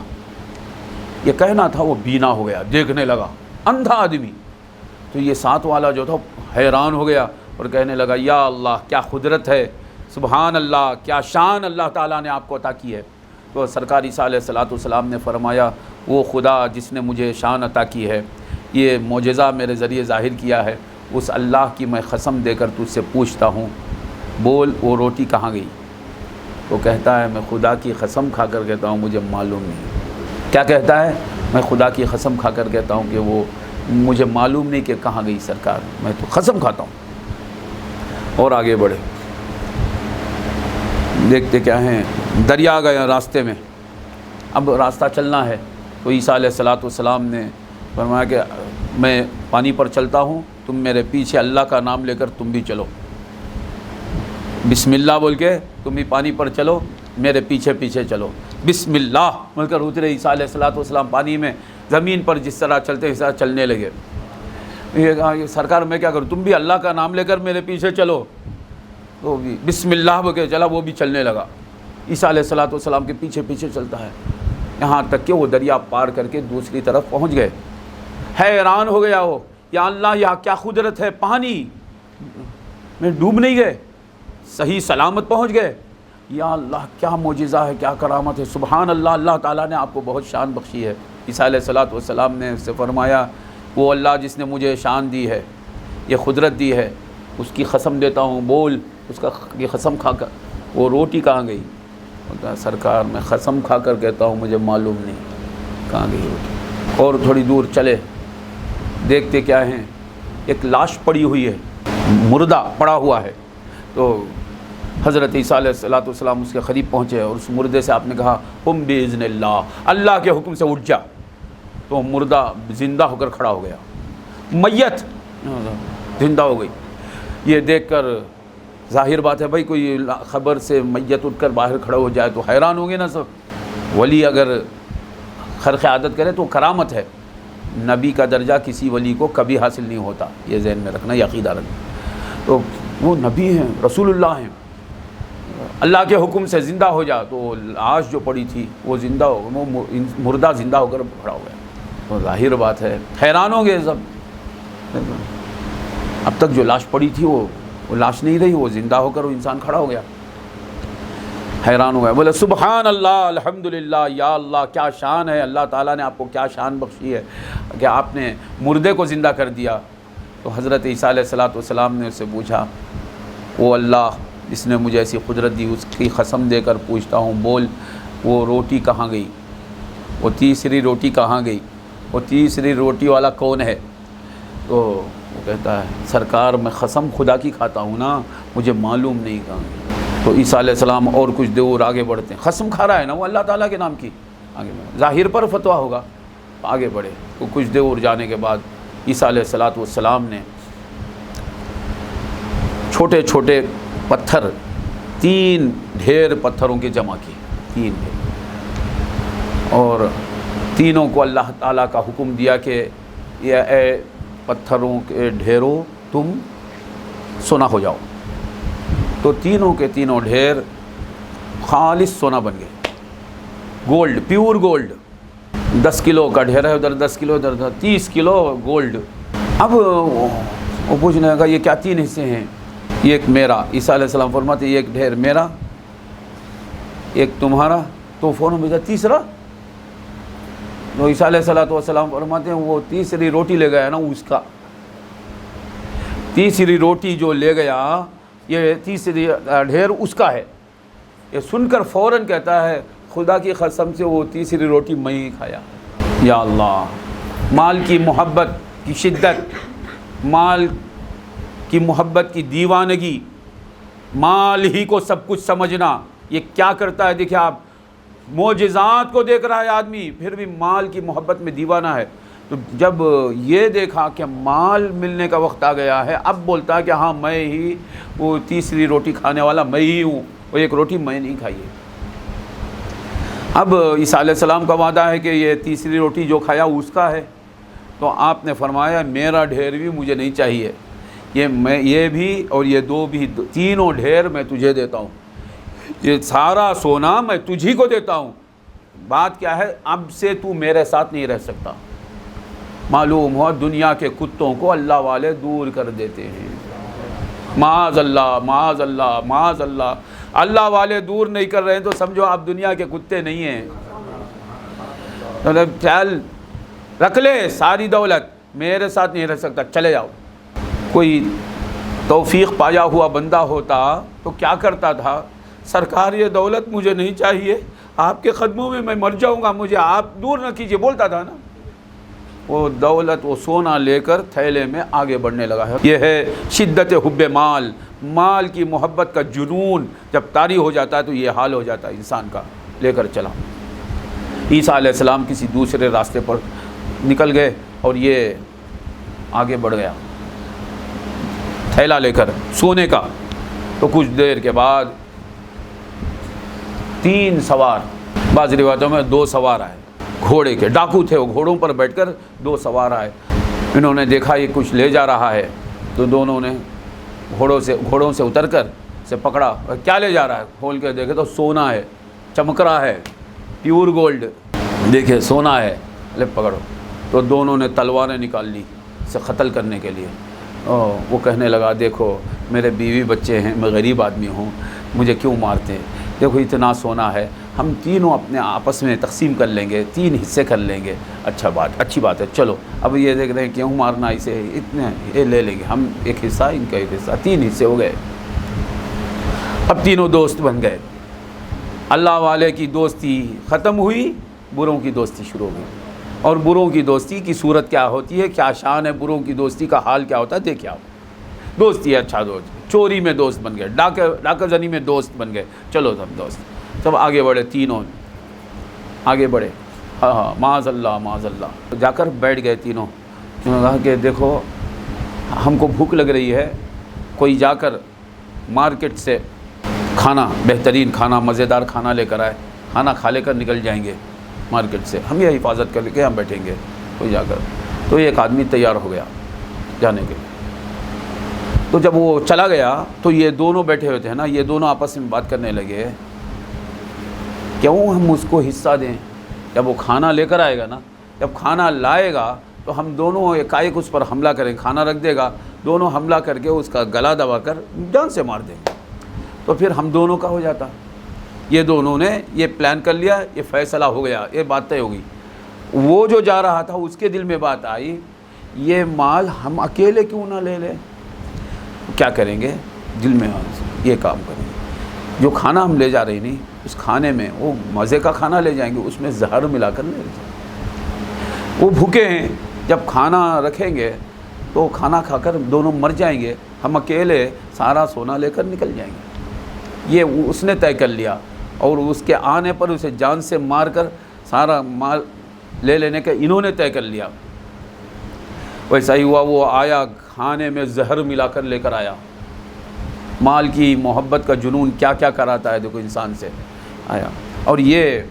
یہ کہنا تھا، وہ بینا ہو گیا، دیکھنے لگا، اندھا آدمی۔ تو یہ ساتھ والا جو تھا حیران ہو گیا اور کہنے لگا یا اللہ کیا قدرت ہے، سبحان اللہ، کیا شان اللہ تعالیٰ نے آپ کو عطا کی ہے۔ تو سرکار عیسیٰ علیہ السلام نے فرمایا وہ خدا جس نے مجھے شان عطا کی ہے، یہ معجزہ میرے ذریعے ظاہر کیا ہے، اس اللہ کی میں قسم دے کر تجھ سے پوچھتا ہوں، بول وہ روٹی کہاں گئی؟ تو کہتا ہے میں خدا کی قسم کھا کر کہتا ہوں مجھے معلوم نہیں۔ کیا کہتا ہے؟ میں خدا کی قسم کھا کر کہتا ہوں کہ وہ مجھے معلوم نہیں کہ کہاں گئی سرکار، میں تو قسم کھاتا ہوں۔ اور آگے بڑھے، دیکھتے کیا ہیں، دریا آ گیا راستے میں، اب راستہ چلنا ہے، تو عیسیٰ علیہ السلام نے فرمایا کہ میں پانی پر چلتا ہوں، تم میرے پیچھے اللہ کا نام لے کر تم بھی چلو، بسم اللہ بول کے تم بھی پانی پر چلو، میرے پیچھے پیچھے چلو، بسم اللہ بول کر اترے عیسیٰ علیہ السلام پانی میں، زمین پر جس طرح چلتے اس طرح چلنے لگے۔ یہ کہا کہ سرکار میں کیا کروں، تم بھی اللہ کا نام لے کر میرے پیچھے چلو، تو بھی بسم اللہ بول کے چلا، وہ بھی چلنے لگا، عیسیٰ علیہ السلام کے پیچھے پیچھے چلتا ہے، یہاں تک کہ وہ دریا پار کر کے دوسری طرف پہنچ گئے۔ حیران ہو گیا وہ، یا اللہ یہاں کیا قدرت ہے، پانی میں ڈوب نہیں گئے، صحیح سلامت پہنچ گئے، یا اللہ کیا معجزہ ہے، کیا کرامت ہے، سبحان اللہ، اللہ تعالیٰ نے آپ کو بہت شان بخشی ہے۔ عیسیٰ علیہ السلام نے اس سے فرمایا وہ اللہ جس نے مجھے شان دی ہے، یہ قدرت دی ہے، اس کی قسم دیتا ہوں، بول اس کا یہ قسم کھا کر وہ روٹی کہاں گئی؟ سرکار میں قسم کھا کر کہتا ہوں مجھے معلوم نہیں کہاں گئی روٹی۔ اور تھوڑی دور چلے، دیکھتے کیا ہیں، ایک لاش پڑی ہوئی ہے، مردہ پڑا ہوا ہے، تو حضرت عیسیٰ علیہ السلام اس کے قریب پہنچے اور اس مردے سے آپ نے کہا قم باذن اللہ، اللہ کے حکم سے اٹھ جا، تو مردہ زندہ ہو کر کھڑا ہو گیا، میت زندہ ہو گئی۔ یہ دیکھ کر ظاہر بات ہے بھائی کوئی خبر سے میت اٹھ کر باہر کھڑا ہو جائے تو حیران ہوں گے نا سب۔ ولی اگر خرق عادت کرے تو کرامت ہے، نبی کا درجہ کسی ولی کو کبھی حاصل نہیں ہوتا، یہ ذہن میں رکھنا، یہ عقیدہ رکھنا۔ تو وہ نبی ہیں، رسول اللہ ہیں، اللہ کے حکم سے زندہ ہو جا، تو لاش جو پڑی تھی وہ زندہ ہو، وہ مردہ زندہ ہو کر کھڑا ہو گیا۔ تو ظاہر بات ہے حیران ہوں گے سب، اب تک جو لاش پڑی تھی وہ لاش نہیں رہی، وہ زندہ ہو کر وہ انسان کھڑا ہو گیا، حیران ہو گیا، بولے سبحان اللہ الحمدللہ، یا اللہ کیا شان ہے، اللہ تعالیٰ نے آپ کو کیا شان بخشی ہے کہ آپ نے مردے کو زندہ کر دیا۔ تو حضرت عیسیٰ علیہ السلام نے اس سے پوچھا وہ اللہ جس نے مجھے ایسی قدرت دی اس کی قسم دے کر پوچھتا ہوں، بول وہ روٹی کہاں گئی، وہ تیسری روٹی کہاں گئی، وہ تیسری روٹی والا کون ہے؟ تو وہ کہتا ہے سرکار میں قسم خدا کی کھاتا ہوں نا، مجھے معلوم نہیں کہاں گئی۔ تو عیسیٰ علیہ السلام اور کچھ دور آگے بڑھتے ہیں، قسم کھا رہا ہے نا وہ اللہ تعالیٰ کے نام کی، آگے بڑھے، ظاہر پر فتویٰ ہوگا، آگے بڑھے۔ تو کچھ دور جانے کے بعد عیسیٰ علیہ السلام نے چھوٹے چھوٹے پتھر، 3 ڈھیر پتھروں کے جمع کیے، 3 ڈھیر، اور تینوں کو اللہ تعالیٰ کا حکم دیا کہ یہ اے پتھروں کے ڈھیروں تم سونا ہو جاؤ۔ تو تینوں کے تینوں ڈھیر خالص سونا بن گئے، گولڈ، پیور گولڈ، 10 کلو کا ڈھیر ہے ادھر، 10 کلو ادھر، 30 کلو گولڈ۔ اب وہ پوچھنے لگا یہ کیا 3 حصے ہیں؟ یہ ایک میرا، عیسیٰ علیہ السلام فرماتے یہ ایک ڈھیر میرا، ایک تمہارا، تو فوراً بھیجا تیسرا۔ تو عیسیٰ علیہ السلام فرماتے ہیں وہ تیسری روٹی لے گیا نا اس کا، تیسری روٹی جو لے گیا یہ تیسری ڈھیر اس کا ہے۔ یہ سن کر فوراً کہتا ہے خدا کی قسم سے وہ تیسری روٹی میں ہی کھایا۔ یا اللہ، مال کی محبت کی شدت، مال کی محبت کی دیوانگی، مال ہی کو سب کچھ سمجھنا، یہ کیا کرتا ہے؟ دیکھیں آپ، معجزات کو دیکھ رہا ہے آدمی پھر بھی مال کی محبت میں دیوانہ ہے۔ تو جب یہ دیکھا کہ مال ملنے کا وقت آ گیا ہے، اب بولتا ہے کہ ہاں میں ہی وہ تیسری روٹی کھانے والا میں ہی ہوں، وہ ایک روٹی میں نہیں کھائی ہے۔ اب عیسیٰ علیہ السلام کا وعدہ ہے کہ یہ تیسری روٹی جو کھایا اس کا ہے، تو آپ نے فرمایا میرا ڈھیر بھی مجھے نہیں چاہیے، یہ بھی اور یہ 2 بھی، تینوں ڈھیر میں تجھے دیتا ہوں، یہ سارا سونا میں تجھی کو دیتا ہوں۔ بات کیا ہے؟ اب سے تو میرے ساتھ نہیں رہ سکتا۔ معلوم ہوا دنیا کے کتوں کو اللہ والے دور کر دیتے ہیں، معاذ اللہ معاذ اللہ معاذ اللہ۔ اللہ والے دور نہیں کر رہے ہیں تو سمجھو آپ دنیا کے کتے نہیں ہیں. چل رکھ لے ساری دولت، میرے ساتھ نہیں رہ سکتا، چلے جاؤ. کوئی توفیق پایا ہوا بندہ ہوتا تو کیا کرتا تھا؟ سرکار یہ دولت مجھے نہیں چاہیے، آپ کے قدموں میں مر جاؤں گا، مجھے آپ دور نہ کیجیے، بولتا تھا نا. وہ دولت، وہ سونا لے کر تھیلے میں آگے بڑھنے لگا ہے. یہ ہے شدت حب مال، مال کی محبت کا جنون جب طاری ہو جاتا ہے تو یہ حال ہو جاتا ہے انسان کا. لے کر چلا. عیسیٰ علیہ السلام کسی دوسرے راستے پر نکل گئے اور یہ آگے بڑھ گیا تھیلا لے کر سونے کا. تو کچھ دیر کے بعد 3 سوار، بعض روایتوں میں 2 سوار آئے، گھوڑے کے ڈاکو تھے، وہ گھوڑوں پر بیٹھ کر 2 سوار آئے. انہوں نے دیکھا یہ کچھ لے جا رہا ہے تو دونوں نے گھوڑوں سے اتر کر سے پکڑا. کیا لے جا رہا ہے؟ کھول کے دیکھے تو سونا ہے، چمک رہا ہے، پیور گولڈ. دیکھے سونا ہے، لے پکڑو. تو دونوں نے تلواریں نکال لی اسے قتل کرنے کے لیے. وہ کہنے لگا دیکھو میرے بیوی بچے ہیں، میں غریب آدمی ہوں، مجھے کیوں مارتے؟ دیکھو اتنا سونا ہے، ہم تینوں اپنے آپس میں تقسیم کر لیں گے، 3 حصے کر لیں گے. اچھی بات ہے، چلو. اب یہ دیکھ رہے ہیں کیوں مارنا اسے، اتنے یہ لے لیں گے ہم، ایک حصہ ان کا ایک حصہ، 3 حصے ہو گئے. اب تینوں دوست بن گئے. اللہ والے کی دوستی ختم ہوئی، بروں کی دوستی شروع ہو گئی. اور بروں کی دوستی کی صورت کیا ہوتی ہے، کیا شان ہے بروں کی دوستی کا، حال کیا ہوتا ہے دیکھیں آپ. دوستی ہے اچھا دوست، چوری میں دوست بن گئے، ڈاکہ زنی میں دوست بن گئے. چلو سب دوست سب آگے بڑھے، تینوں آگے بڑھے. ہاں معاذ اللہ معاذ اللہ. جا کر بیٹھ گئے تینوں. انہوں نے کہا کہ دیکھو ہم کو بھوک لگ رہی ہے، کوئی جا کر مارکیٹ سے کھانا، بہترین کھانا، مزیدار کھانا لے کر آئے، کھانا کھا لے کر نکل جائیں گے مارکیٹ سے، ہم یہ حفاظت کر کے ہم بیٹھیں گے. کوئی جا کر تو ایک آدمی تیار ہو گیا جانے کے. تو جب وہ چلا گیا تو یہ دونوں بیٹھے ہوئے تھے نا، یہ دونوں آپس میں بات کرنے لگے کیوں ہم اس کو حصہ دیں. جب وہ کھانا لے کر آئے گا نا، جب کھانا لائے گا تو ہم دونوں ایک اس پر حملہ کریں، کھانا رکھ دے گا، دونوں حملہ کر کے اس کا گلا دبا کر جان سے مار دیں گے، تو پھر ہم دونوں کا ہو جاتا. یہ دونوں نے یہ پلان کر لیا، یہ فیصلہ ہو گیا، یہ بات طے ہو گئی. وہ جو جا رہا تھا اس کے دل میں بات آئی یہ مال ہم اکیلے کیوں نہ لے لیں. کیا کریں گے؟ دل میں یہ کام کریں گے، جو کھانا ہم لے جا رہے نہیں اس کھانے میں وہ مزے کا کھانا لے جائیں گے، اس میں زہر ملا کر لے جائیں گے. وہ بھوکے ہیں، جب کھانا رکھیں گے تو کھانا کھا کر دونوں مر جائیں گے، ہم اکیلے سارا سونا لے کر نکل جائیں گے. یہ اس نے طے کر لیا اور اس کے آنے پر اسے جان سے مار کر سارا مال لے لینے کا انہوں نے طے کر لیا. ویسا ہی ہوا، وہ آیا کھانے میں زہر ملا کر لے کر آیا. مال کی محبت کا جنون کیا کیا کراتا ہے دیکھو انسان سے. آیا اور یہ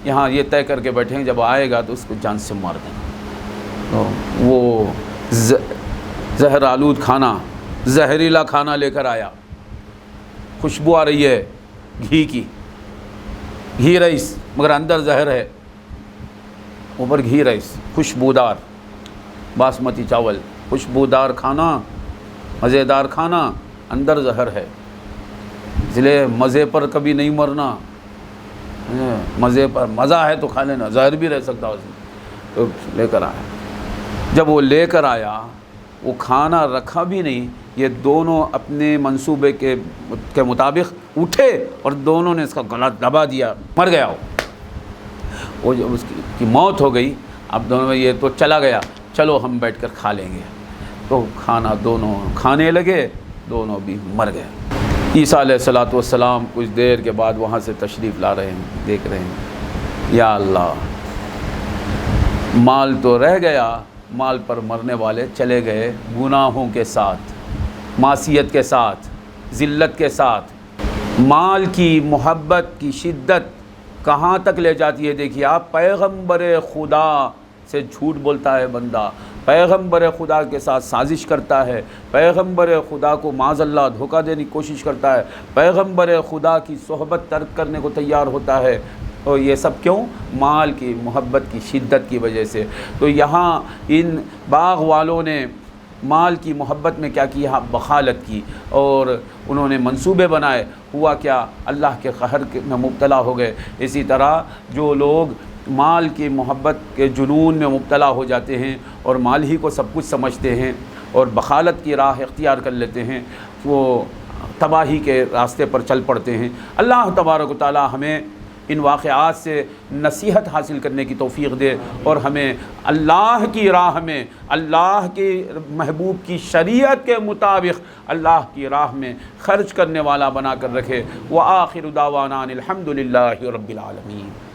یہاں یہ طے کر کے بیٹھے ہیں جب آئے گا تو اس کو جان سے مار دیں. تو وہ زہر آلود کھانا، زہریلا کھانا لے کر آیا. خوشبو آ رہی ہے گھی کی، گھی رائس مگر اندر زہر ہے، اوپر گھی رائس، خوشبودار باسمتی چاول، خوشبودار کھانا، مزیدار کھانا، اندر زہر ہے. اس لیے مزے پر کبھی نہیں مرنا، مزے پر مزہ ہے تو کھا لینا، زہر بھی رہ سکتا اس میں. تو لے کر آیا. جب وہ لے کر آیا وہ کھانا رکھا بھی نہیں، یہ دونوں اپنے منصوبے کے مطابق اٹھے اور دونوں نے اس کا گلا دبا دیا، مر گیا. وہ جب اس کی موت ہو گئی، اب دونوں یہ تو چلا گیا، چلو ہم بیٹھ کر کھا لیں گے. تو کھانا دونوں کھانے لگے، دونوں بھی مر گئے. عیسیٰ علیہ السلام کچھ دیر کے بعد وہاں سے تشریف لا رہے ہیں، دیکھ رہے ہیں یا اللہ مال تو رہ گیا، مال پر مرنے والے چلے گئے گناہوں کے ساتھ، معصیت کے ساتھ، ذلت کے ساتھ. مال کی محبت کی شدت کہاں تک لے جاتی ہے دیکھیے آپ. پیغمبر خدا سے جھوٹ بولتا ہے بندہ، پیغمبر خدا کے ساتھ سازش کرتا ہے، پیغمبر خدا کو معاذ اللہ دھوکہ دینے کی کوشش کرتا ہے، پیغمبر خدا کی صحبت ترک کرنے کو تیار ہوتا ہے. اور یہ سب کیوں؟ مال کی محبت کی شدت کی وجہ سے. تو یہاں ان باغ والوں نے مال کی محبت میں کیا کیا؟ بخالت کی اور انہوں نے منصوبے بنائے ہوا کیا؟ اللہ کے قہر میں مبتلا ہو گئے۔ اسی طرح جو لوگ مال کی محبت کے جنون میں مبتلا ہو جاتے ہیں اور مال ہی کو سب کچھ سمجھتے ہیں اور بخالت کی راہ اختیار کر لیتے ہیں، وہ تباہی کے راستے پر چل پڑتے ہیں۔ اللہ تبارک و تعالی ہمیں ان واقعات سے نصیحت حاصل کرنے کی توفیق دے اور ہمیں اللہ کی راہ میں، اللہ کے محبوب کی شریعت کے مطابق اللہ کی راہ میں خرچ کرنے والا بنا کر رکھے۔ وآخر دعوانا الحمد للہ رب العالمین۔